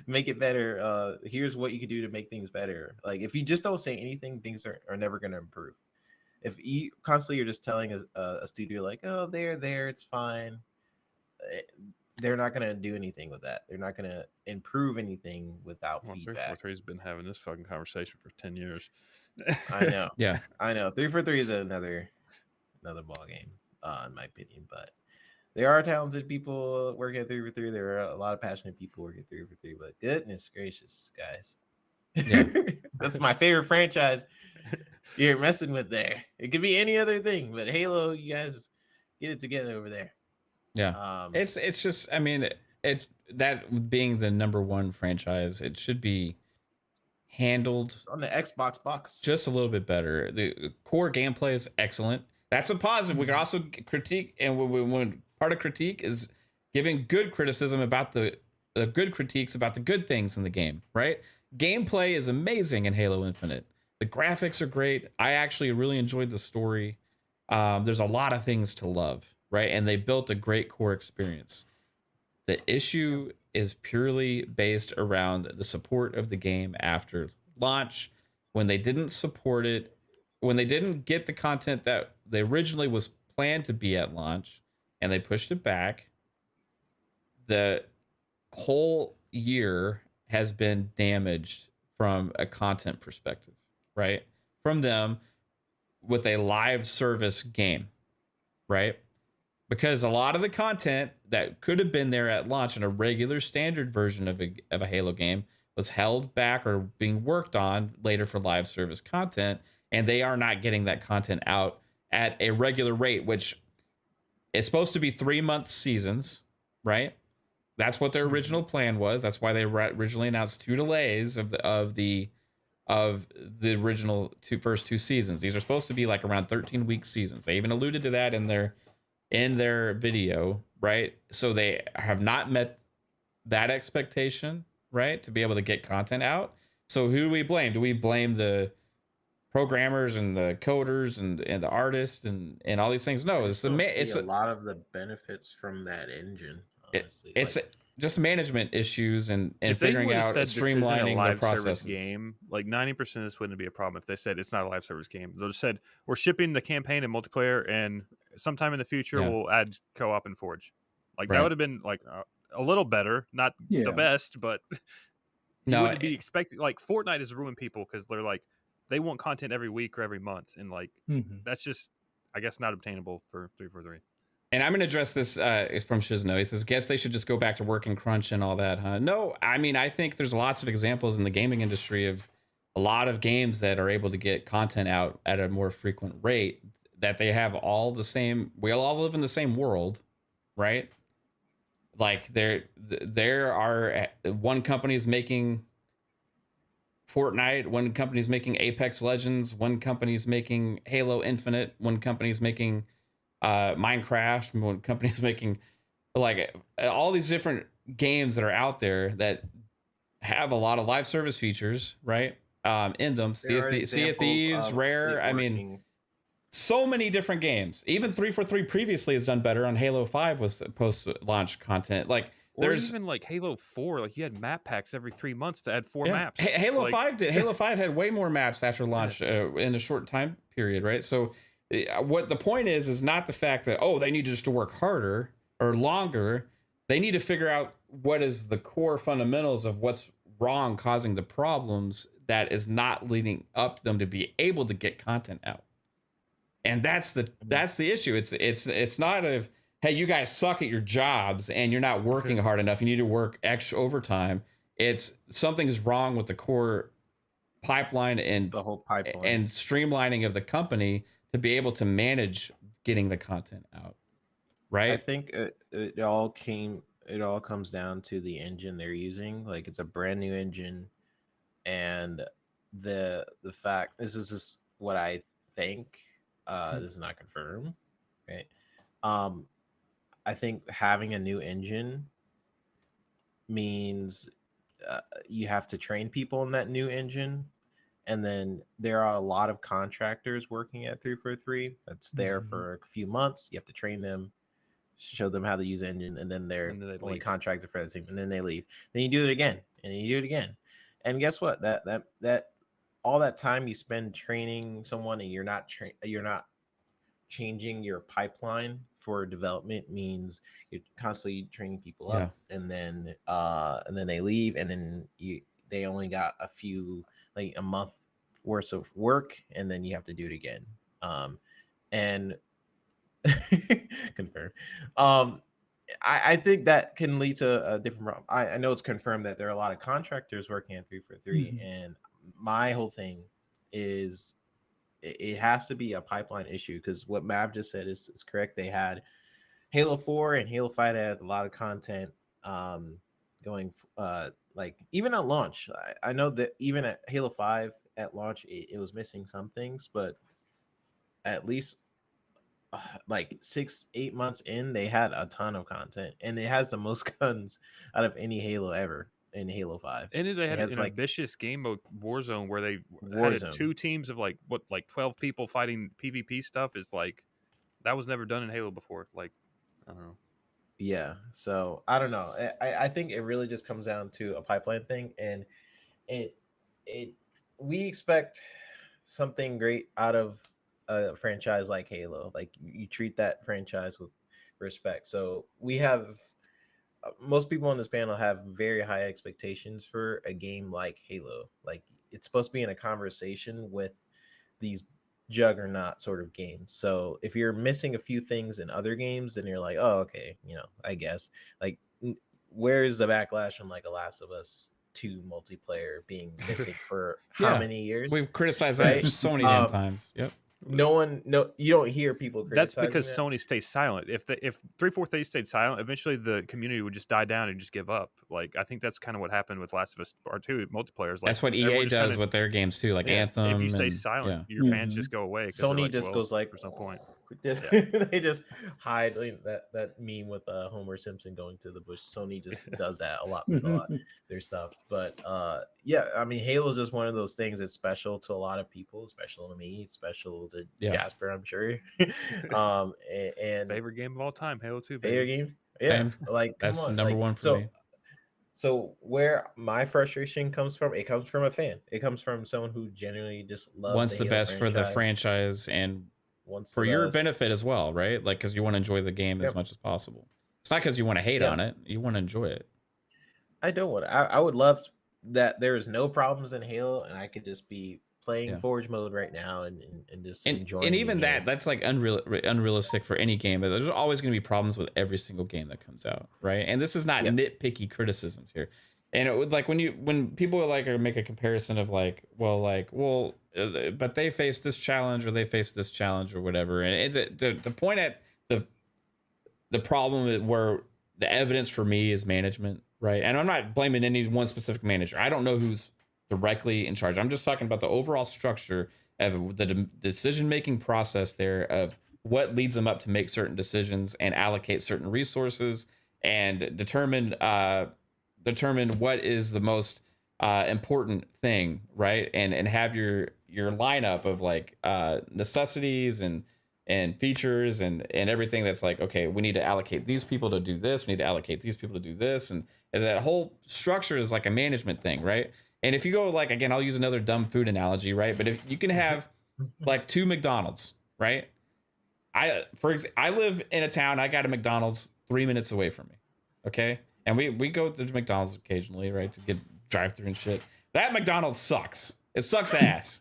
make it better. Here's what you can do to make things better. Like, if you just don't say anything, things are never going to improve. If you constantly you're just telling a studio like, oh, they're there, it's fine, they're not going to do anything with that. They're not going to improve anything without feedback. 343's been having this fucking conversation for 10 years. I know. Yeah, I know. 343 is another ball game, in my opinion. But there are talented people working at 343. There are a lot of passionate people working at 343. But goodness gracious, guys, that's my favorite franchise you're messing with there. It could be any other thing, but Halo, you guys get it together over there. Yeah. It's just, I mean, it that being the #1 franchise, it should be handled on the Xbox box just a little bit better. The core gameplay is excellent. That's a positive. We can also critique, and when part of critique is giving good criticism about the good critiques about the good things in the game, right? Gameplay is amazing in Halo Infinite. The graphics are great. I actually really enjoyed the story. There's a lot of things to love, right? And they built a great core experience. The issue is purely based around the support of the game after launch. When they didn't support it, when they didn't get the content that they originally was planned to be at launch, and they pushed it back, the whole year has been damaged from a content perspective, right? From them with a live service game, right? Because a lot of the content that could have been there at launch in a regular standard version of a Halo game was held back or being worked on later for live service content, and they are not getting that content out at a regular rate, which is supposed to be 3-month seasons, right? That's what their original plan was. That's why they originally announced 2 delays of the original first 2 seasons. These are supposed to be like around 13-week seasons. They even alluded to that in their video, right? So they have not met that expectation, right? To be able to get content out. So who do we blame? Do we blame the programmers and the coders and the artists and all these things? No, it's a lot of the benefits from that engine. Honestly, it's just management issues and figuring out streamlining the processes. Game, like 90% of this wouldn't be a problem if they said it's not a live service game. They just said we're shipping the campaign and multiplayer, and sometime in the future we'll add co-op and Forge. Like that would have been like a little better, not the best, but you wouldn't be expecting. Like Fortnite has ruined people because they're like they want content every week or every month, and like that's just I guess not obtainable for 343. And I'm going to address this from Shizno. He says, guess they should just go back to working crunch and all that, huh? No, I mean, I think there's lots of examples in the gaming industry of a lot of games that are able to get content out at a more frequent rate, that they have all the same, we all live in the same world, right? Like there are, one company's making Fortnite, one company's making Apex Legends, one company's making Halo Infinite, one company's making Minecraft, when companies making like all these different games that are out there that have a lot of live service features, right? In them. Sea of Thieves, Rare. I mean, so many different games. Even 343 previously has done better on Halo 5 with post-launch content. Like there's even like Halo 4, like you had map packs every 3 months to add 4 maps. Halo 5 did. Halo 5 had way more maps after launch in a short time period, right? So what the point is not the fact that they need just to work harder or longer. They need to figure out what is the core fundamentals of what's wrong, causing the problems that is not leading up to them to be able to get content out. And that's the issue. It's not hey, you guys suck at your jobs and you're not working hard enough. You need to work extra overtime. It's something's wrong with the core pipeline and the whole pipeline and streamlining of the company to be able to manage getting the content out, right? I think it all comes down to the engine they're using. Like it's a brand new engine, and the fact this is just what I think. This is not confirmed, right? I think having a new engine means you have to train people in that new engine. And then there are a lot of contractors working at 343 that's there for a few months. You have to train them, show them how to use the engine, and then they're only contracted for that team, and then they leave. Then you do it again, and you do it again. And guess what? That all that time you spend training someone and you're not changing your pipeline for development means you're constantly training people up, and then they leave, and then they only got a month worth of work, and then you have to do it again. And confirm. I think that can lead to a different problem. I know it's confirmed that there are a lot of contractors working at 343, and my whole thing is it has to be a pipeline issue, because what Mav just said is correct. They had Halo 4 and Halo 5 had a lot of content going like even at launch. I know that even at Halo 5 at launch it was missing some things, but at least like 6-8 months in, they had a ton of content, and it has the most guns out of any Halo ever in Halo 5. And then they It had has an like ambitious game mode, Warzone, where they had Warzone. 2 teams of like 12 people fighting PvP stuff. Is like that was never done in Halo before. Like I don't know. Yeah, so I don't know. I think it really just comes down to a pipeline thing, and it it we expect something great out of a franchise like Halo. Like you treat that franchise with respect. So we have most people on this panel have very high expectations for a game like Halo. Like it's supposed to be in a conversation with these juggernaut sort of games. So if you're missing a few things in other games, then you're like, oh, okay, I guess. Like, where's the backlash from like a Last of Us 2 multiplayer being missing for how many years? We've criticized Right? that so many damn times. Yep. No, you don't hear people That's criticizing because that. Sony stays silent. If 343 stayed silent, eventually the community would just die down and just give up. Like I think that's kind of what happened with Last of Us Part 2 multiplayers. Like That's what everyone EA just does kinda- with their games too, like yeah, Anthem. If you stay and- silent, yeah. your fans just go away. 'Cause they're Sony like, just well, goes like, there's no point. they just hide that meme with Homer Simpson going to the bush. Sony just does that a lot with a lot of their stuff. But yeah, I mean, Halo is just one of those things that's special to a lot of people, special to me, special to Jasper, I'm sure. And Favorite game of all time, Halo 2. favorite Baby. game, yeah, Same. like come That's on, number like, one for me. So where my frustration comes from, it comes from a fan. It comes from someone who genuinely just loves Wants the Halo best for the franchise and wants for the your best. benefit as well, right? Like because you want to enjoy the game as Yep. much as possible. It's not because you want to hate Yep. on it. You want to enjoy it. I don't want to. I would love that there is no problems in Halo, and I could just be playing Forge mode right now and just enjoying. And the even game. that's like unrealistic for any game. But there's always going to be problems with every single game that comes out, right? And this is not nitpicky criticisms here. And it would like when people are make a comparison of but they faced this challenge or they faced this challenge or whatever. And the point at the problem where the evidence for me is management, right? And I'm not blaming any one specific manager. I don't know who's directly in charge. I'm just talking about the overall structure of the decision-making process there of what leads them up to make certain decisions and allocate certain resources and determine what is the most important thing, right? And have your lineup of like necessities and features and everything that's like, okay, we need to allocate these people to do this, we need to allocate these people to do this, and that whole structure is like a management thing, right? And if you go like, again, I'll use another dumb food analogy, right? But if you can have like 2 McDonald's, right? I live in a town, I got a McDonald's 3 minutes away from me, okay? And we go to McDonald's occasionally, right, to get drive-through and shit. That McDonald's sucks. It sucks ass.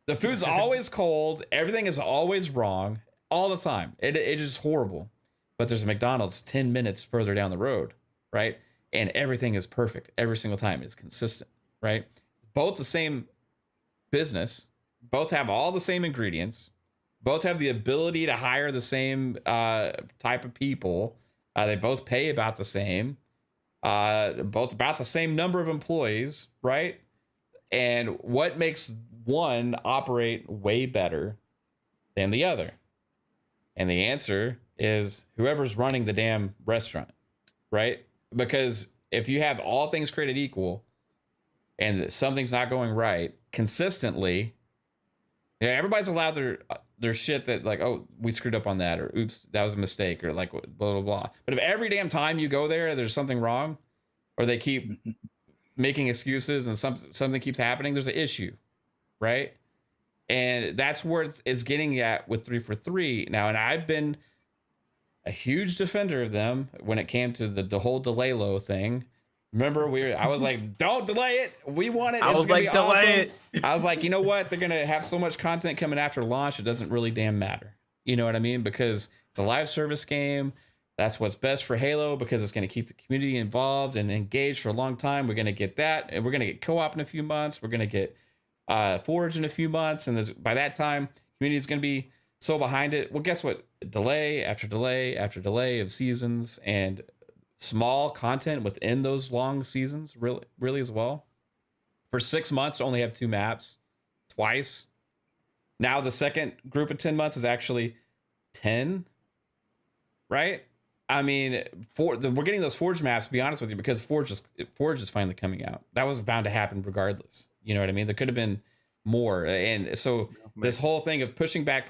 The food's always cold. Everything is always wrong all the time. It is horrible. But there's a McDonald's 10 minutes further down the road, right? And everything is perfect every single time. It's consistent, right? Both the same business. Both have all the same ingredients. Both have the ability to hire the same type of people. They both pay about the same. Both about the same number of employees, right? And what makes one operate way better than the other? And the answer is whoever's running the damn restaurant, right? Because if you have all things created equal and something's not going right consistently, everybody's allowed their shit that like, oh, we screwed up on that, or oops, that was a mistake, or like blah, blah, blah. But if every damn time you go there's something wrong, or they keep making excuses and something keeps happening, there's an issue, right? And that's where it's getting at with 343 now. And I've been a huge defender of them when it came to the whole delay low thing. Remember, I was like, don't delay it. We want it. I was like, delay it. I was like, you know what? They're going to have so much content coming after launch. It doesn't really damn matter. You know what I mean? Because it's a live service game. That's what's best for Halo because it's going to keep the community involved and engaged for a long time. We're going to get that. And we're going to get co-op in a few months. We're going to get Forge in a few months. And by that time, community is going to be so behind it. Well, guess what? delay after delay after delay of seasons and small content within those long seasons, really as well. For 6 months, to only have 2 maps twice. Now the second group of 10 months is actually 10, right? I mean, we're getting those Forge maps, to be honest with you, because Forge is finally coming out. That was bound to happen regardless. You know what I mean? There could have been more. And so this whole thing of pushing back.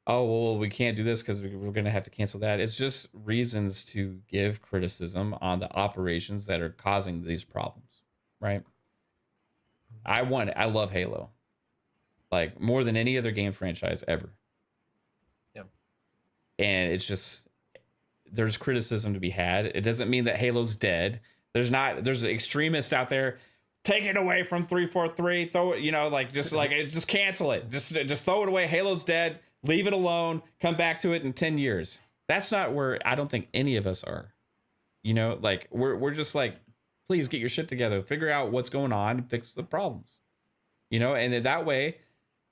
Oh, well, we can't do this because we're going to have to cancel that. It's just reasons to give criticism on the operations that are causing these problems, right? I love Halo, like more than any other game franchise ever. Yeah. And it's just, there's criticism to be had. It doesn't mean that Halo's dead. There's extremists out there. Take it away from 343. Throw it, just cancel it. Just throw it away. Halo's dead. Leave it alone. Come back to it in 10 years. That's not where I don't think any of us are. We're just like, please get your shit together. Figure out what's going on and fix the problems. And that way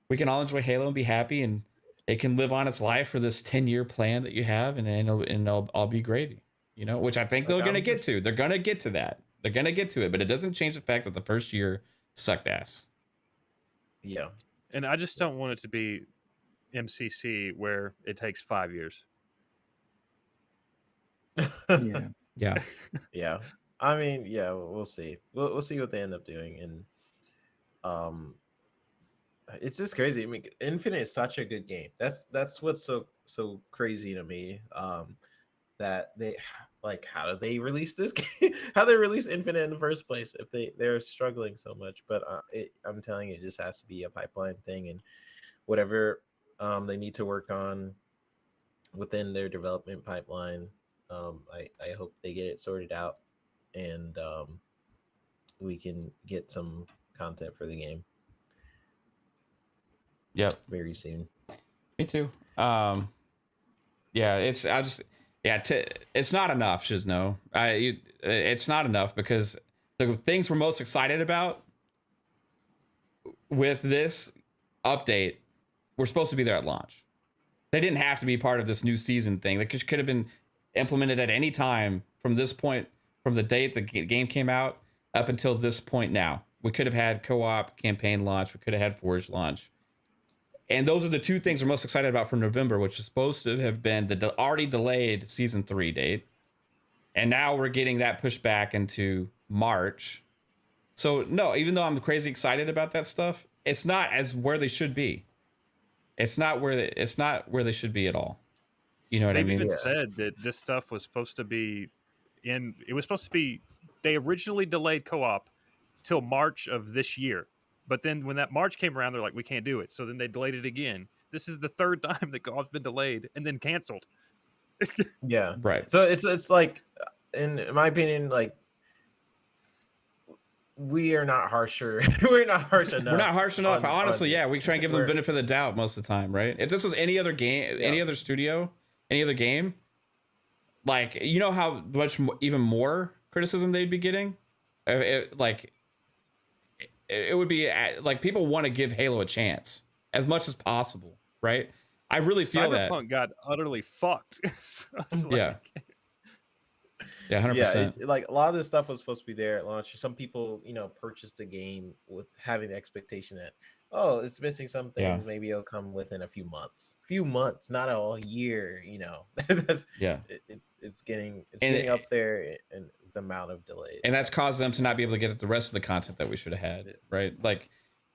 we can all enjoy Halo and be happy, and it can live on its life for this 10-year plan that you have, and it'll all be gravy. Which I think they're going to get to. They're going to get to that. They're going to get to it, but it doesn't change the fact that the first year sucked ass. Yeah. And I just don't want it to be MCC where it takes 5 years. Yeah. Yeah. Yeah. I mean, yeah, we'll see. We'll see what they end up doing. And it's just crazy. I mean, Infinite is such a good game. That's what's so crazy to me. That they, like, how did they release this game? How they release Infinite in the first place if they're struggling so much? But I'm telling you, it just has to be a pipeline thing, and whatever they need to work on within their development pipeline, I hope they get it sorted out, and we can get some content for the game. Yep. Very soon. Me too. Yeah, it's not enough, Shizno. It's not enough, because the things we're most excited about with this update were supposed to be there at launch. They didn't have to be part of this new season thing. They could have been implemented at any time from this point, from the date the game came out up until this point now. We could have had co-op campaign launch. We could have had Forge launch. And those are the two things we're most excited about for November, which is supposed to have been the already delayed season 3 date. And now we're getting that pushed back into March. So no, even though I'm crazy excited about that stuff, it's not as where they should be. It's not where they should be at all. You know what I mean? They've even said that this stuff was supposed to be they originally delayed co-op till March of this year. But then when that March came around, they're like, we can't do it. So then they delayed it again. This is the third time that co-op's been delayed and then canceled. Yeah. Right. So it's like, in my opinion, like, we are not harsher. We're not harsh enough. We're not harsh enough. Honestly, yeah, we try and give them the benefit of the doubt most of the time, right? If this was any other game, any other studio, any other game, like, you know how much even more criticism they'd be getting? It would be like, people want to give Halo a chance as much as possible, right? I really feel Cyberpunk got utterly fucked. So yeah. Yeah, 100%. Yeah, like, a lot of this stuff was supposed to be there at launch. Some people, purchased the game with having the expectation that, oh, it's missing some things. Yeah. Maybe it'll come within a few months. Not a whole year. That's it's getting up there in the amount of delays. And that's caused them to not be able to get at the rest of the content that we should have had, right? Like,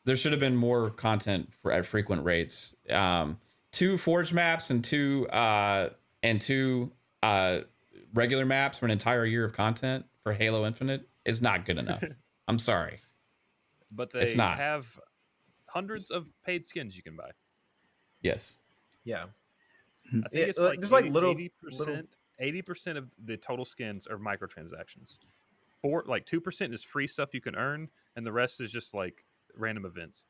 there should have been more content at frequent rates. 2 Forge maps and two regular maps for an entire year of content for Halo Infinite is not good enough. I'm sorry, but they it's not. Have hundreds of paid skins you can buy. Yes. Yeah. I think it's like, there's 80% of the total skins are microtransactions. 2% is free stuff you can earn, and the rest is just like random events.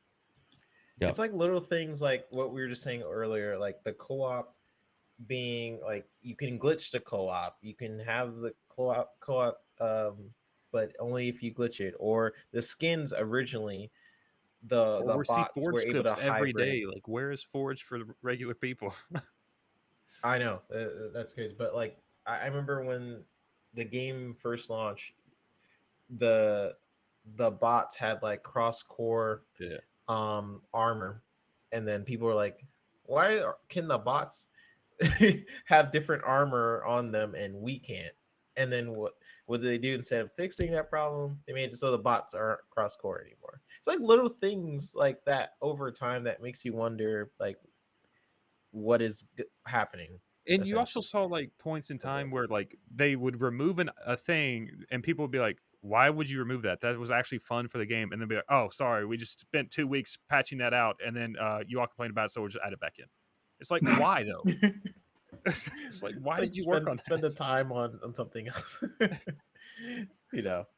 Yep. It's like little things, like what we were just saying earlier, like the co-op being like, you can glitch the co-op, you can have the co-op but only if you glitch it, or the skins originally the we see bots were Forge able to clips every hybrid. day. Like, where is Forge for the regular people? I know that's crazy, but like I remember when the game first launched, the bots had like cross core Yeah. armor, and then people were like, why can the bots have different armor on them and we can't? And then what did they do? Instead of fixing that problem, they made it so the bots aren't cross core anymore. It's like little things like that over time that makes you wonder like what is happening. And you also saw like points in time where like they would remove a thing and people would be like, why would you remove that? That was actually fun for the game. And then be like, oh, sorry, we just spent 2 weeks patching that out. And then you all complained about it, so we'll just add it back in. It's like, why though? It's like, why did you work on spend that? the time on something else?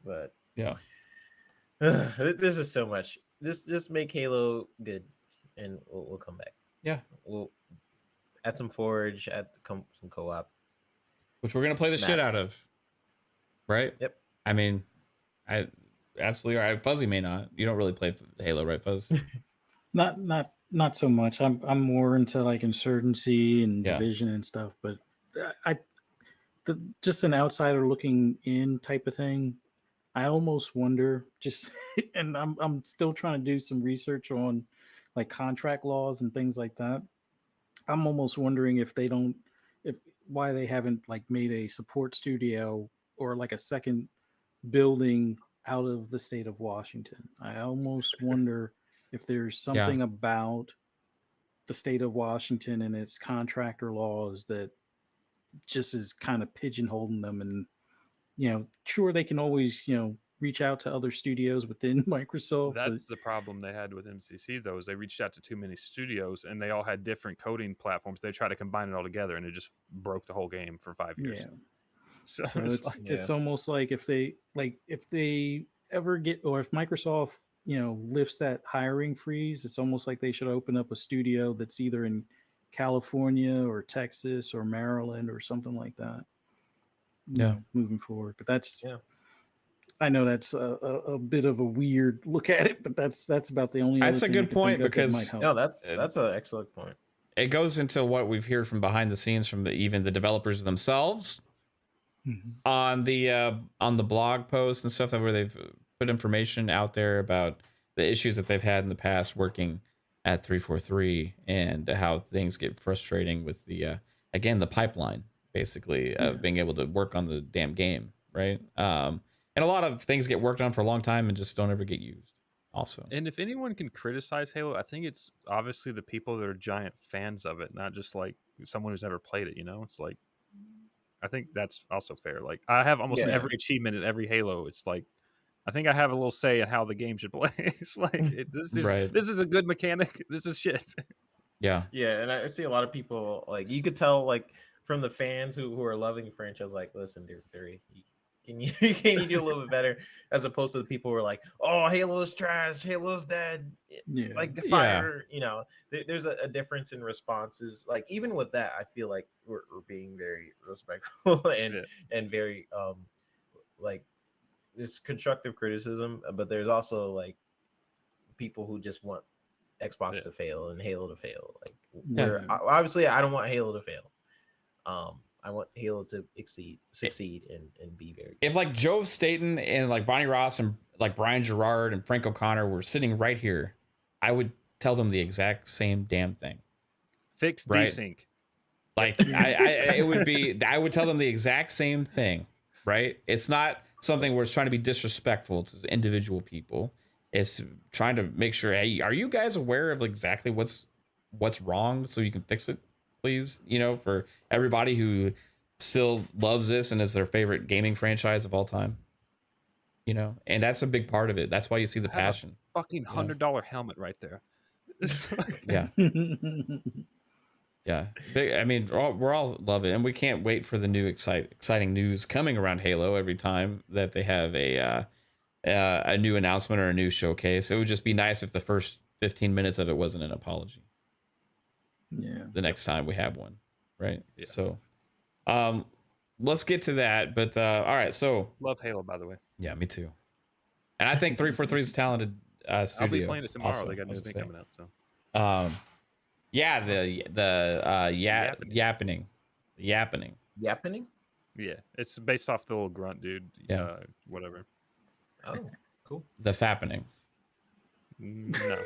But Yeah. this is so much. Just make Halo good, and we'll come back. Yeah. We'll add some Forge, add some co-op, Which we're gonna play the shit out of, right? Yep. I mean, I absolutely are. Fuzzy may not. You don't really play Halo, right, Fuzz? Not so much. I'm more into like Insurgency and Division and stuff, but just an outsider looking in type of thing. I almost wonder just, and I'm still trying to do some research on like contract laws and things like that. I'm almost wondering if why they haven't like made a support studio or like a second building out of the state of Washington. I almost wonder if there's something about the state of Washington and its contractor laws that just is kind of pigeonholing them. And sure, they can always reach out to other studios within Microsoft. That's the problem they had with MCC though, is they reached out to too many studios and they all had different coding platforms. They tried to combine it all together and it just broke the whole game for 5 years. Yeah. So it's almost like if they ever get, or if Microsoft lifts that hiring freeze, it's almost like they should open up a studio that's either in California or Texas or Maryland or something like that. Moving forward. But that's I know that's a bit of a weird look at it, but that's about the only. That's a good point because that's an excellent point. It goes into what we've heard from behind the scenes from even the developers themselves on the blog posts and stuff where they've put information out there about the issues that they've had in the past working at 343 and how things get frustrating with the the pipeline basically of being able to work on the damn game, right? And a lot of things get worked on for a long time and just don't ever get used also. And if anyone can criticize Halo, I think it's obviously the people that are giant fans of it, not just like someone who's never played it, It's like, I think that's also fair. Like I have almost every achievement in every Halo. It's like, I think I have a little say in how the game should play. It's like, this is a good mechanic. This is shit. Yeah, and I see a lot of people, like, you could tell, like, from the fans who are loving the franchise, like, listen, dude, Theory, can you do a little bit better, as opposed to the people who are like, oh, Halo's trash, Halo's dead, like the fire. There's a difference in responses. Like, even with that, I feel like we're being very respectful and very like, there's constructive criticism, but there's also like people who just want Xbox to fail and Halo to fail. Like, obviously I don't want Halo to fail. I want Halo to succeed and be very good. If like Joe Staten and like Bonnie Ross and like Brian Gerard and Frank O'Connor were sitting right here, I would tell them the exact same damn thing. Fix desync. Like I would tell them the exact same thing, right? It's not something where it's trying to be disrespectful to individual people. It's trying to make sure, hey, are you guys aware of exactly what's wrong so you can fix it, please? For everybody who still loves this and is their favorite gaming franchise of all time. And that's a big part of it. That's why you see the passion. Fucking $100 helmet right there. Yeah. Yeah. I mean, we're all love it, and we can't wait for the new exciting news coming around Halo every time that they have a new announcement or a new showcase. It would just be nice if the first 15 minutes of it wasn't an apology. Yeah. The next time we have one, right? Yeah. So, let's get to that. But all right, so love Halo, by the way. Yeah, me too. And I think 343 is a talented studio. I'll be playing it tomorrow. also, They got I a new was thing gonna coming out. So say. Yeah, the yappening. Yappening? yeah, it's based off the little grunt dude. Yeah. Whatever. Oh, cool. The fappening. No,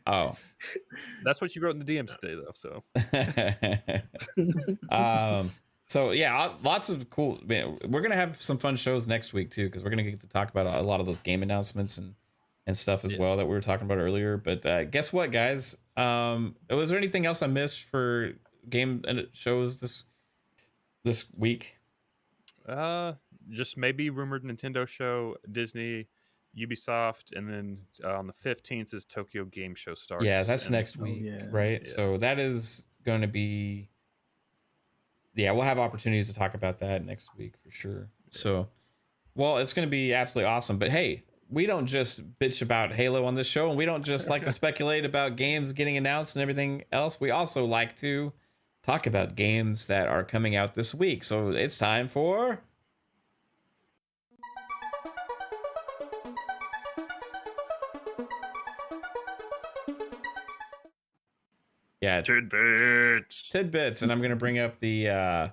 Oh. that's what you wrote in the DMs today, though. So So yeah, lots of cool. Man, we're gonna have some fun shows next week too, because we're gonna get to talk about a lot of those game announcements and stuff as well that we were talking about earlier. But guess what, guys? Was there anything else I missed for game shows this week? just maybe rumored Nintendo show, Disney, Ubisoft, and then on the 15th is Tokyo Game Show starts. Yeah, that's and next week, right? Yeah. So that is going to be. Yeah, we'll have opportunities to talk about that next week for sure. So, well, it's going to be absolutely awesome. But hey, we don't just bitch about Halo on this show, and we don't just like to speculate about games getting announced and everything else. We also like to talk about games that are coming out this week. So it's time for... Yeah, tidbits, and I'm gonna bring up the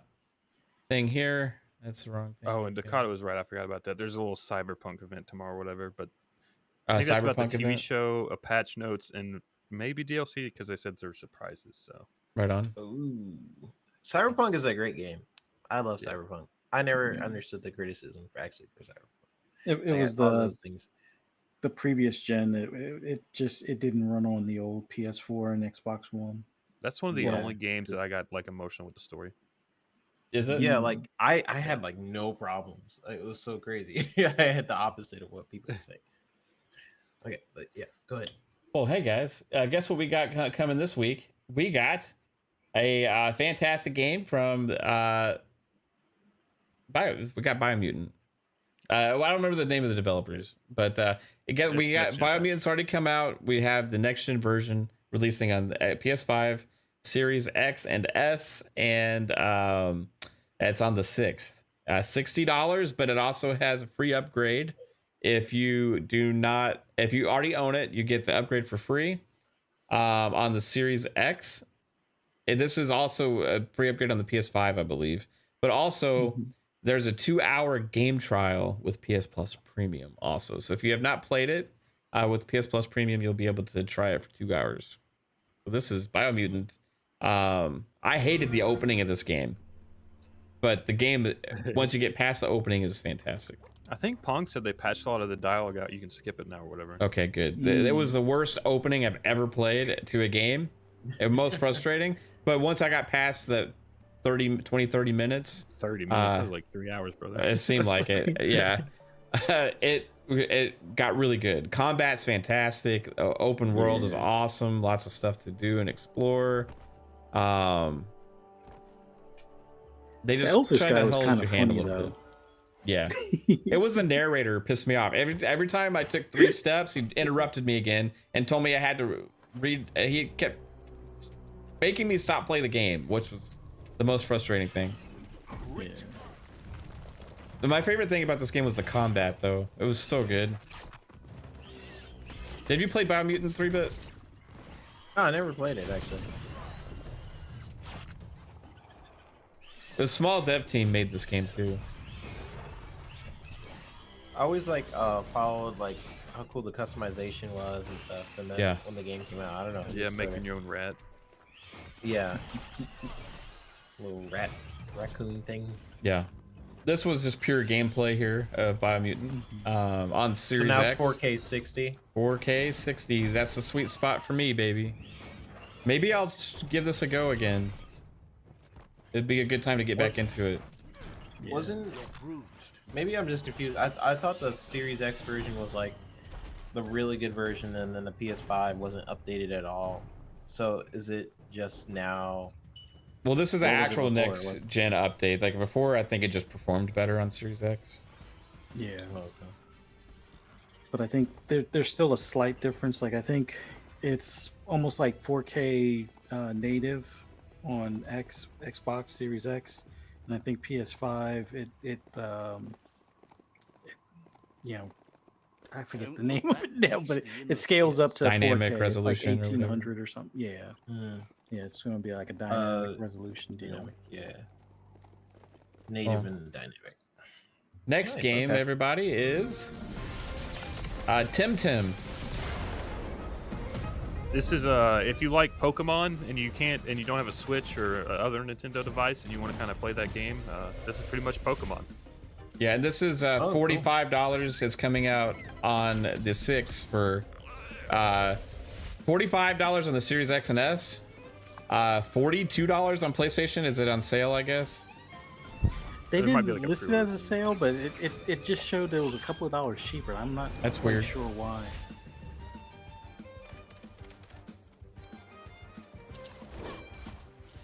thing here. That's the wrong thing. Oh, and Deccaddo was right. I forgot about that. There's a little cyberpunk event tomorrow, or whatever. But I think that's about the TV show, a patch notes, and maybe DLC because they said there's surprises. So right on. Ooh, Cyberpunk is a great game. I love Cyberpunk. I never understood the criticism for Cyberpunk. It was the previous gen. It didn't run on the old PS4 and Xbox One. That's one of the only games that I got like emotional with the story. Is it? Yeah, like I had like no problems. It was so crazy. I had the opposite of what people think. Okay, but yeah, go ahead. Well, hey guys, guess what we got coming this week? We got a fantastic game from we got Biomutant. Well, I don't remember the name of the developers, but we got Biomutant's already come out. We have the next gen version releasing on PS5, Series X and S, and it's on the 6th. $60, but it also has a free upgrade. If you already own it, you get the upgrade for free on the Series X. And this is also a free upgrade on the PS5, I believe. But also, there's a 2-hour game trial with PS Plus Premium also. So if you have not played it with PS Plus Premium, you'll be able to try it for 2 hours. So this is Biomutant. I hated the opening of this game, but the game, once you get past the opening, is fantastic. I think Pong said they patched a lot of the dialogue out. You can skip it now or whatever. Okay, good. It was the worst opening I've ever played to a game. It was most frustrating. But once I got past the 30 minutes. 30 minutes. That was like 3 hours, brother. It seemed like it. Yeah. It got really good. Combat's fantastic. Open world is awesome. Lots of stuff to do and explore. They just tried to hold your hand a little bit. Yeah. It was the narrator who pissed me off. Every time I took 3 steps, he interrupted me again and told me I had to read. He kept making me stop playing the game, which was the most frustrating thing. Yeah. But my favorite thing about this game was the combat, though. It was so good. Did you play Biomutant 3-bit? Oh, I never played it, actually. The small dev team made this game, too. I always followed like how cool the customization was and stuff, and then when the game came out, I don't know. Yeah, making your own rat. Yeah. Little raccoon thing. Yeah. This was just pure gameplay here of Biomutant on Series X. X. So now it's 4K 60. 4K 60. That's the sweet spot for me, baby. Maybe I'll give this a go again. It'd be a good time to get back into it. Yeah. Maybe I'm just confused. I thought the Series X version was like the really good version, and then the PS5 wasn't updated at all. So is it just now? Well, this is an actual next gen update. Like before, I think it just performed better on Series X. Yeah. Okay. But I think there's still a slight difference. Like I think it's almost like 4K native on Xbox Series X, and I think PS5 it I forget the name of it now, but it scales up to Dynamic 4K. resolution It's or like whatever. 1800 or something. Yeah, Mm, yeah, it's going to be like a dynamic resolution deal. dynamic, yeah. Native Oh. and dynamic. Next Nice, game, okay. everybody, is Tim Tim. This is if you like Pokemon and you don't have a Switch or other Nintendo device and you want to kind of play that game, this is pretty much Pokemon. Yeah, and this is cool. $45. It's coming out on the 6th for $45 on the Series X and S. $42 on PlayStation. Is it on sale, I guess? They There might didn't be like a list it pre-order. as a sale, but it just showed there was a couple of dollars cheaper. I'm not That's quite weird. sure why.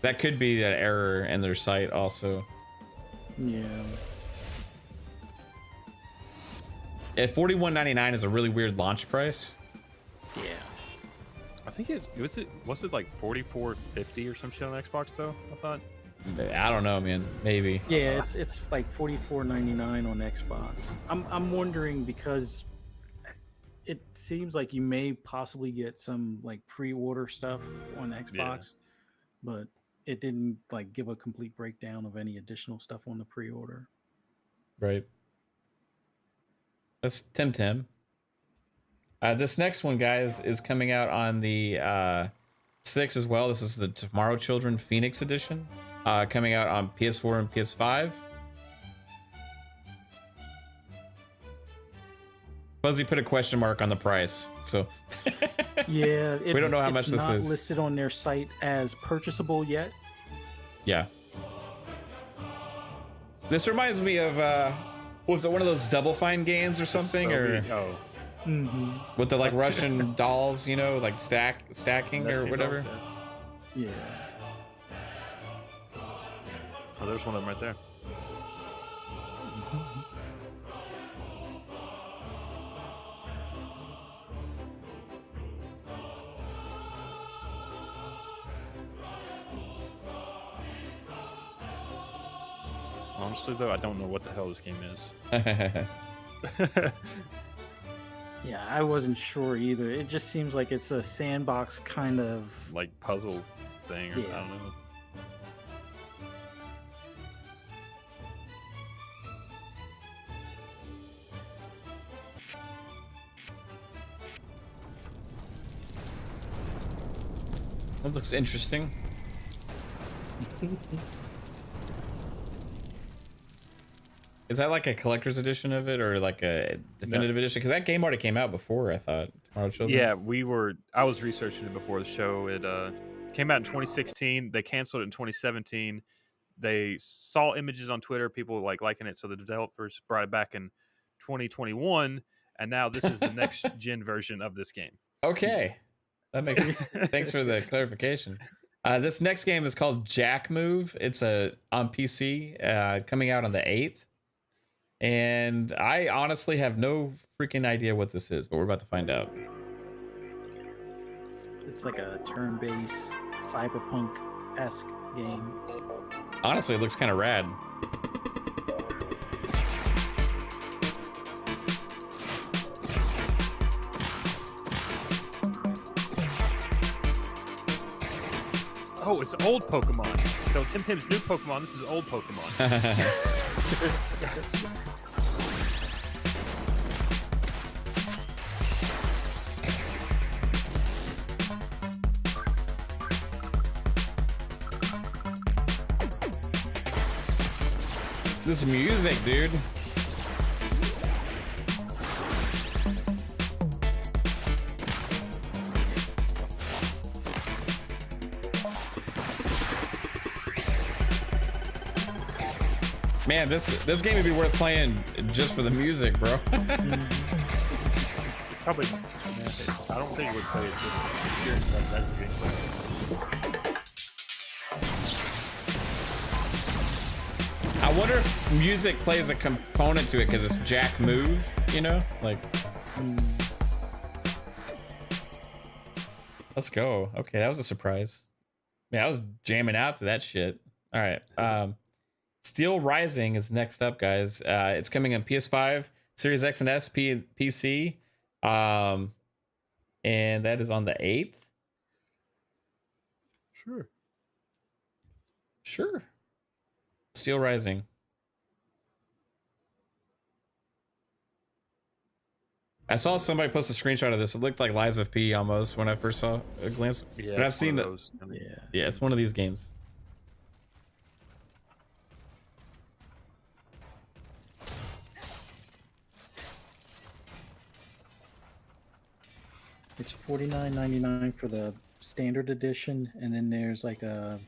That could be an error in their site also. Yeah. At $41.99 is a really weird launch price. Yeah. I think was it like $44.50 or some shit on Xbox though? I thought. I don't know, man. Maybe. Yeah, it's like $44.99 on Xbox. I'm wondering because it seems like you may possibly get some like pre-order stuff on Xbox, but it didn't like give a complete breakdown of any additional stuff on the pre-order. Right. That's Tim Tim. This next one, guys, is coming out on the 6th as well. This is the Tomorrow Children Phoenix Edition, coming out on PS4 and PS5. Fuzzy put a question mark on the price, so Yeah, we don't know how much it's this not is. listed on their site as purchasable yet. Yeah. This reminds me of was it one of those Double Fine games or something, or Mm-hmm. with the like Russian dolls, you know, like stacking or whatever? Yeah. Oh, there's one of them right there. Honestly, though, I don't know what the hell this game is. Yeah, I wasn't sure either. It just seems like it's a sandbox kind of. Like puzzle thing, or Yeah. I don't know. That looks interesting. Is that like a collector's edition of it, or like a definitive edition? Because that game already came out before, I thought. Tomorrow Children. Yeah, I was researching it before the show. It came out in 2016. They canceled it in 2017. They saw images on Twitter, people like liking it, so the developers brought it back in 2021, and now this is the next gen version of this game. Okay, that makes. Thanks for the clarification. This next game is called Jack Move. It's on PC, coming out on the 8th. And I honestly have no freaking idea what this is, but we're about to find out. It's like a turn-based cyberpunk-esque game. Honestly, it looks kind of rad. Oh, it's old Pokemon. So Tim Tim's new Pokemon. This is old Pokemon. This music, dude. Man, this game would be worth playing just for the music, bro. Probably. I don't think it would play it this experience like that gameplay. I wonder if music plays a component to it because it's Jack Move, you know? Like, let's go. Okay, that was a surprise. Yeah, I was jamming out to that shit. All right. Steel Rising is next up, guys. It's coming on PS5, Series X and S PC. And that is on the 8th. Sure. Steel Rising. I saw somebody post a screenshot of this. It looked like Lives of P almost when I first saw a glance. Yeah, but I've it's seen one it. of those. I mean, Yeah, it's one of these games. It's $49.99 for the standard edition, and then there's like a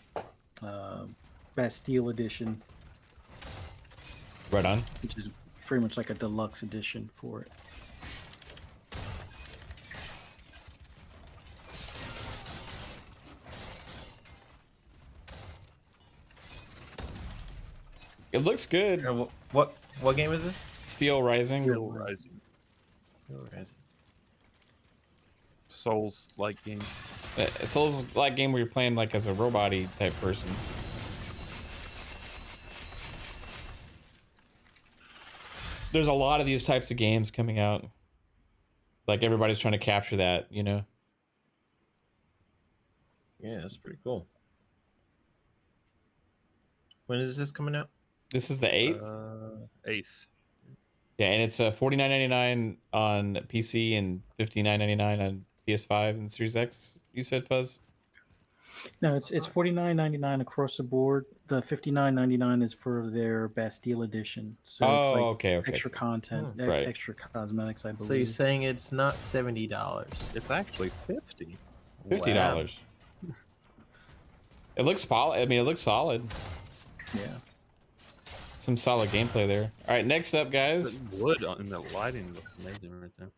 Bastille edition, Right on. which is pretty much like a deluxe edition for it. It looks good. What game is this? Steel Rising. Steel Rising. Steel Rising. Souls like game. Souls like game where you're playing like as a robot-y type person. There's a lot of these types of games coming out. Like everybody's trying to capture that, you know? Yeah, that's pretty cool. When is this coming out? This is the 8th. 8th. Yeah, and it's $49.99 on PC and $59.99 on PS5 and Series X. You said, Fuzz? No, it's $49.99 across the board. The $59.99 is for their Bastille edition. So it's like okay. extra content, Right. extra cosmetics, I So you're believe. saying it's not $70? It's actually 50. $50. It looks solid. I mean, it looks solid. Yeah. Some solid gameplay there. All right, next up, guys. The wood in the lighting looks amazing right there.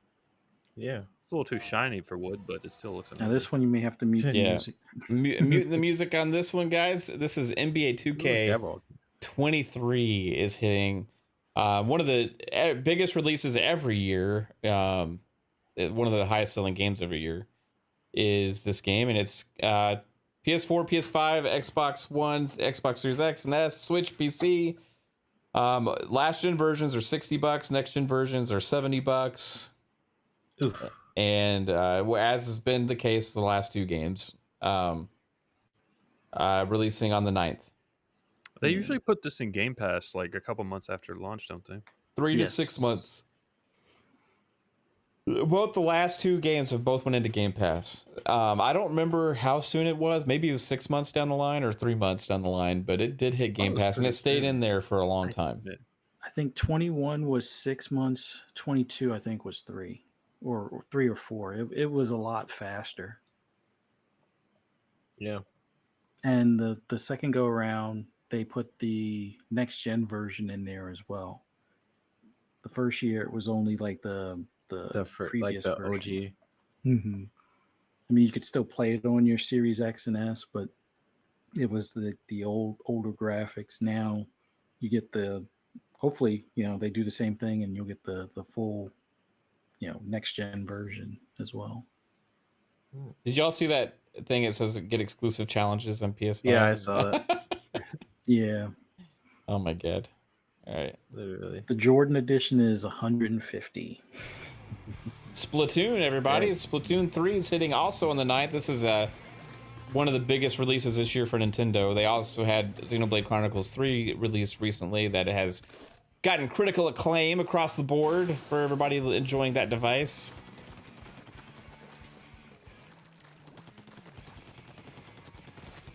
Yeah. It's a little too shiny for wood, but it still looks amazing. Now this one you may have to mute the Yeah. music. Mute the music on this one, guys. This is NBA 2K23 is hitting one of the biggest releases every year. One of the highest selling games every year is this game, and it's PS4, PS5, Xbox One, Xbox Series X and S, Switch, PC. Last gen versions are $60. Next gen versions are $70. Oof. And as has been the case the last two games, releasing on the 9th. They usually put this in Game Pass like a couple months after launch, don't they? 3 Yes. to 6 months. Both the last two games have both went into Game Pass. I don't remember how soon it was. Maybe it was 6 months down the line or 3 months down the line, but it did hit Game it was Pass and it pretty stayed soon. in there for a long time. I think 21 was 6 months. 22, I think, was 3 or 3 or 4. It was a lot faster. Yeah. And the second go around, they put the next gen version in there as well. The first year it was only like the previous the version. OG. Mm-hmm. I mean, you could still play it on your Series X and S, but it was the older graphics. Now you get hopefully, they do the same thing and you'll get the full, next gen version as well. Did y'all see that thing? It says get exclusive challenges on PS5. Yeah, I saw that. Yeah. Oh my god. All right. Literally. The Jordan edition is 150. Splatoon, everybody. Yeah. Splatoon 3 is hitting also on the 9th. This is one of the biggest releases this year for Nintendo. They also had Xenoblade Chronicles 3 released recently that has gotten critical acclaim across the board for everybody enjoying that device.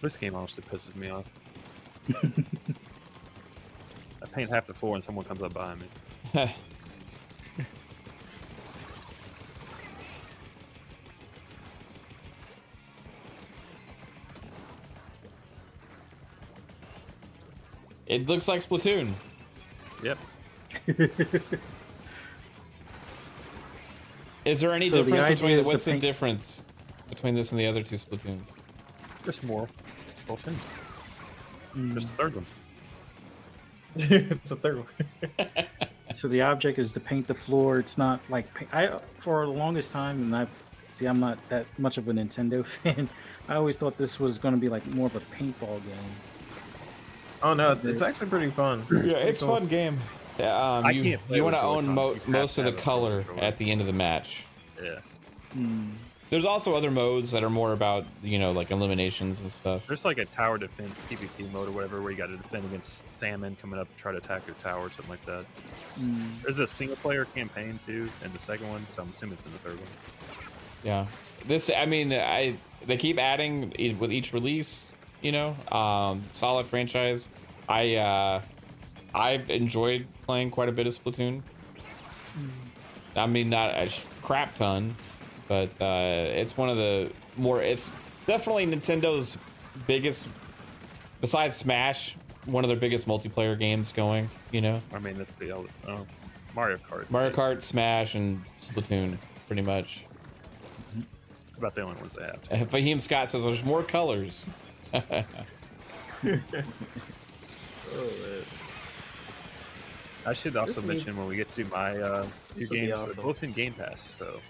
This game honestly pisses me off. I paint half the floor and someone comes up behind me. It looks like Splatoon. Yep. Is there any So the difference idea between is to what's the paint- difference between this and the other two Splatoons? Just more. Splatoon. Just the third one. It's a third one. So the object is to paint the floor. It's not like for the longest time, and I'm not that much of a Nintendo fan. I always thought this was going to be like more of a paintball game. Oh no, it's actually pretty fun. Yeah, it's a fun game. You can't play want with to own Joy-Con. You have most to of the have a color controller. at the end of the match. Yeah. There's also other modes that are more about, you know, like eliminations and stuff. There's like a tower defense PvP mode or whatever where you got to defend against salmon coming up to try to attack your tower or something like that. There's a single player campaign too, and the second one, so I'm assuming it's in the third one. Yeah. They keep adding with each release, you know. Solid franchise. I've enjoyed playing quite a bit of Splatoon. I mean, not a crap ton, but it's one of the more. It's definitely Nintendo's biggest, besides Smash, one of their biggest multiplayer games going. You know. I mean, that's the Mario Kart. Mario Kart, Smash, and Splatoon, pretty much. It's about the only ones they have. Fahim Scott says there's more colors. Oh, man. I should also This mention needs- when we get to my two this would be games, awesome. they're both in Game Pass, so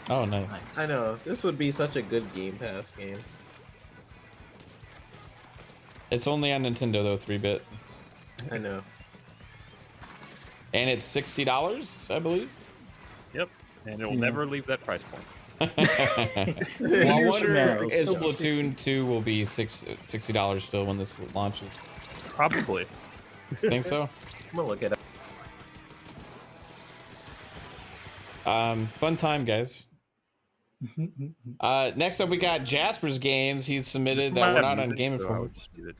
Oh, nice. I know. This would be such a good Game Pass game. It's only on Nintendo though, 3-bit, I know. and it's $60, I believe. yep. And it will never leave that price point. Well, I Years wonder from now, it'll if still be Splatoon 2 will be $60 still when this launches. Probably. Think so? I'm gonna look it up. Fun time, guys. Next up, we got Jasper's Games. He's This submitted might that we're have not on music, Game so I Informer. would just mute it.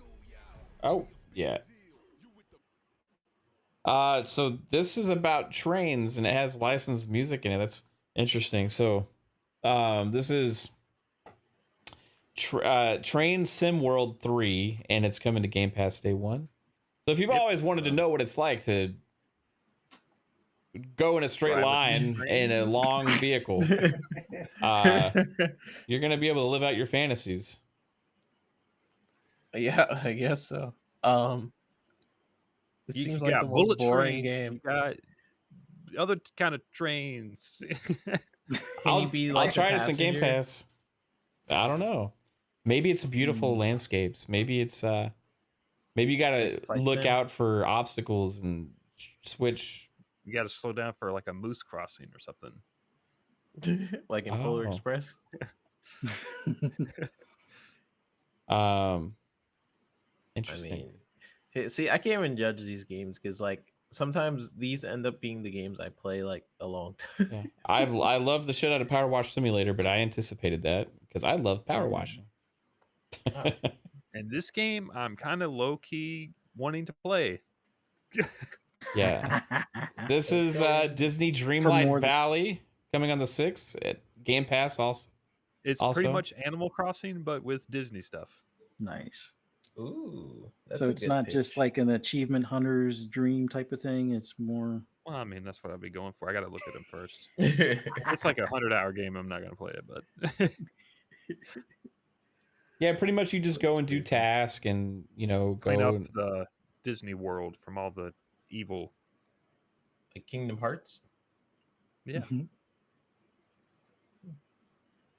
Oh, yeah. So this is about trains, and it has licensed music in it. That's interesting. So, this is Train Sim World 3, and it's coming to Game Pass day 1. So if you've always wanted to know what it's like to go in a straight Drive a line train. in a long vehicle, you're gonna be able to live out your fantasies. Yeah, I guess so. This You seems got like the most bullet boring train, game. You got other kind of trains. Can you be like I'll try a it. It's in Game passenger? Pass. I don't know. Maybe it's beautiful landscapes. Maybe it's maybe you gotta Flight look sim? out for obstacles and switch. You got to slow down for like a moose crossing or something. Like in Polar Oh. Express. I Interesting. mean, see, I can't even judge these games because like sometimes these end up being the games I play like a long time. Yeah. I love the shit out of Power Wash Simulator, but I anticipated that because I love power washing. Oh. And this game, I'm kind of low key wanting to play. Yeah. This is Disney more Dreamlight than- Valley coming on the 6th at Game Pass also. It's Also- pretty much Animal Crossing, but with Disney stuff. Nice. Ooh, that's So a it's good not just pitch. like an achievement hunter's dream type of thing. It's more. Well, I mean, that's what I'll be going for. I got to look at them first. It's like a 100-hour game. I'm not going to play it, but Yeah, pretty much you just go and do tasks and, you know, clean go up the Disney world from all the evil. Like Kingdom Hearts. Yeah. Mhm.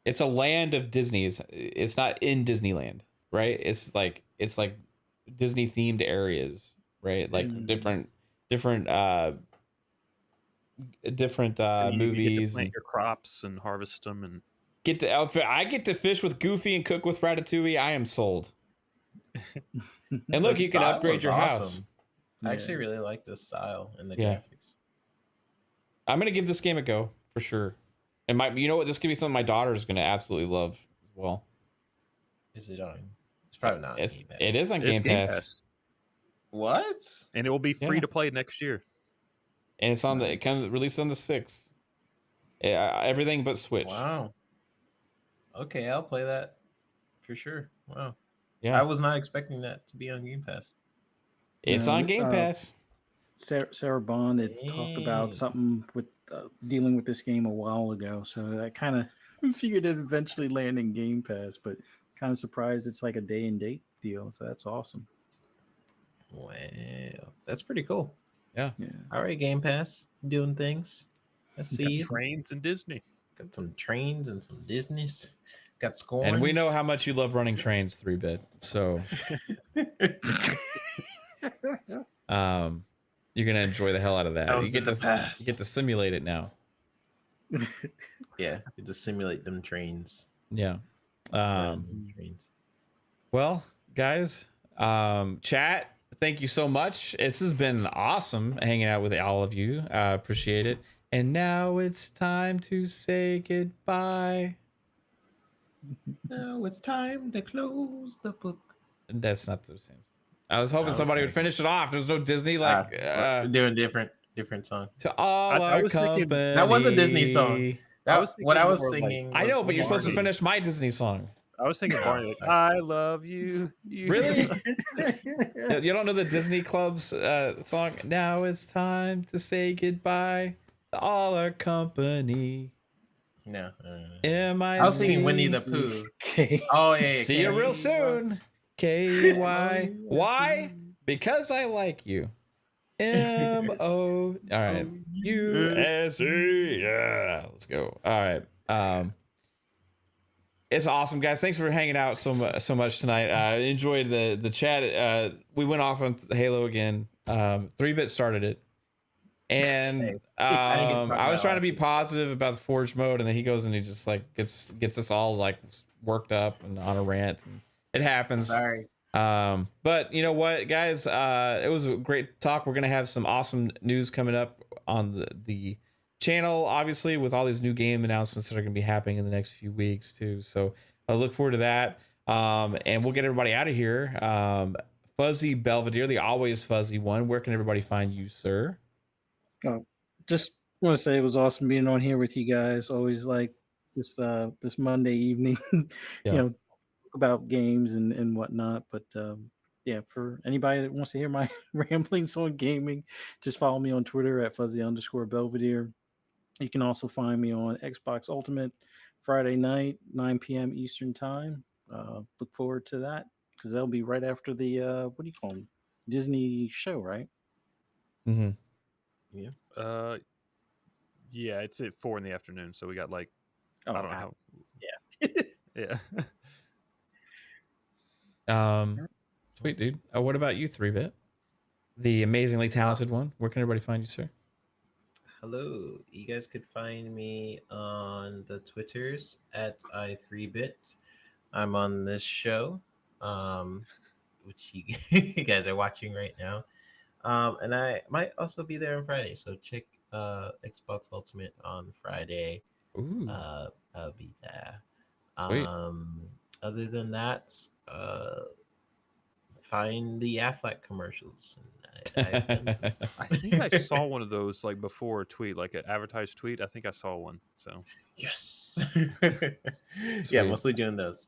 it's a land of Disney. It's not in Disneyland, right? It's like Disney themed areas, right? Like Mm. different So you get to movies. plant And your crops and harvest them, and I get to fish with Goofy and cook with Ratatouille. I am sold. And look, The you can style upgrade is your house. awesome. I actually Yeah. really like the style and the Yeah. graphics. I'm gonna give this game a go for sure. And you know what? This could be something my daughter is gonna absolutely love as well. Is it on? It's probably not. on Game Pass. It is on it's Game Pass. What? and it will be free Yeah. to play next year. And it's on it Nice. comes released on the 6th. Everything but Switch. Wow. Okay, I'll play that for sure. Wow. Yeah, I was not expecting that to be on Game Pass. it's Yeah, on Game Pass. Sarah Bond had talked Dang. about something with dealing with this game a while ago, so I kind of figured it eventually land in Game Pass, but kind of surprised it's like a day and date deal. So that's awesome. Wow, that's pretty cool. Yeah. All right, Game Pass, doing things. Let's Got see. trains and Disney. Got some trains and some Disneys. Got scorns. And we know how much you love running trains, 3-bit. So, yeah, You're gonna enjoy the hell out of that. That You was get in the to past. you get to simulate it now. Yeah, to simulate them trains. Yeah. Random trains. Well, guys, chat, thank you so much. This has been awesome hanging out with all of you. Appreciate it. And now it's time to say goodbye. Now it's time to close the book. That's not the same. I was hoping somebody would finish it off. There's no Disney we're doing different song. To all I our was thinking- company. That was a Disney song. That was what I was more of, like, singing. I know, but you're supposed to Barney. finish my Disney song. I was thinking Barney, like, I love you. Really? You don't know the Disney Club's song? Now it's time to say goodbye to all our company. No. M-I-Z. I was singing Winnie the Pooh. Okay. Oh yeah. See you real soon. K-Y. Why? Because I like you. M-O. All right. U-S-E. Yeah. Let's go. All right. It's awesome, guys. Thanks for hanging out so much tonight. Enjoyed the chat. We went off on Halo again. 3-Bit started it. And I was trying to be positive about the Forge mode, and then he goes and he just like gets us all like worked up and on a rant. And it happens. Sorry. But you know what, guys? It was a great talk. We're gonna have some awesome news coming up on the channel, obviously, with all these new game announcements that are gonna be happening in the next few weeks too. So I look forward to that. And we'll get everybody out of here. Fuzzy Belvedere, the always fuzzy one. Where can everybody find you, sir? Just want to say it was awesome being on here with you guys. Always like this Monday evening, Yeah. you know, talk about games and whatnot. But yeah, for anybody that wants to hear my ramblings on gaming, just follow me on Twitter at @fuzzy_Belvedere. You can also find me on Xbox Ultimate Friday night, 9 p.m. Eastern time. Look forward to that because that'll be right after the what do you call them? Disney show, right? Mm-hmm. Yeah, it's at 4 p.m, so we got like Oh, I don't know. yeah. Yeah. Sweet dude. What about you, 3-Bit? The amazingly talented one. Where can everybody find you, sir? Hello. You guys could find me on the Twitters at i3bit. I'm on this show, which you guys are watching right now. And I might also be there on Friday, so check Xbox Ultimate on Friday. Ooh. I'll be there. Sweet. Other than that, find the Affleck commercials. I've done some stuff. I think I saw one of those like before a tweet, like an advertised tweet. I think I saw one. So Yes. Yeah, mostly doing those.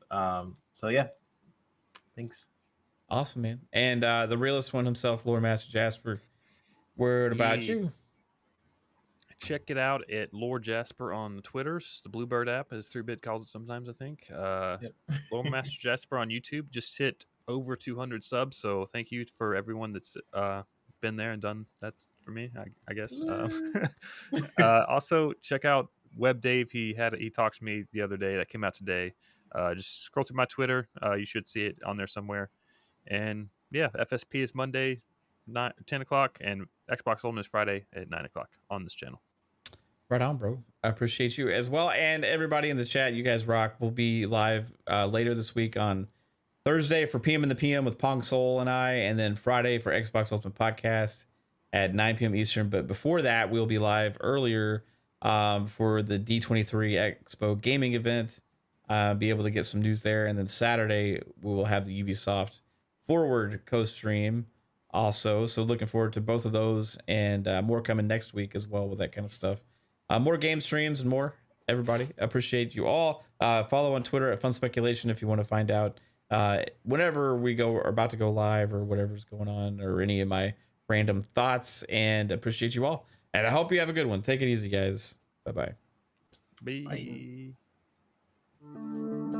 So yeah. Thanks. Awesome, man. And the realest one himself, Lord Master Jasper. Word about Yeah. you. check it out at Lord Jasper on the Twitters. The Bluebird app, as 3-Bit calls it sometimes, I think. Lord Master Jasper on YouTube. Just hit over 200 subs. So thank you for everyone that's been there and done that for me, I guess. Also, check out Web Dave. He talked to me the other day. That came out today. Just scroll through my Twitter. You should see it on there somewhere. And yeah, FSP is Monday, 10 o'clock, and Xbox Ultimate is Friday at 9 o'clock on this channel. Right on, bro. I appreciate you as well. And everybody in the chat, you guys rock. We'll be live later this week on Thursday for PM in the PM with Pong Soul and I, and then Friday for Xbox Ultimate Podcast at 9 p.m. Eastern. But before that, we'll be live earlier for the D23 Expo gaming event. Be able to get some news there. And then Saturday, we will have the Ubisoft Forward co-stream also. So looking forward to both of those, and more coming next week as well with that kind of stuff. More game streams and more. Everybody, appreciate you all. Follow on Twitter at Fun Speculation if you want to find out whenever we are about to go live or whatever's going on, or any of my random thoughts. And appreciate you all. And I hope you have a good one. Take it easy, guys. Bye-bye. Bye. Bye.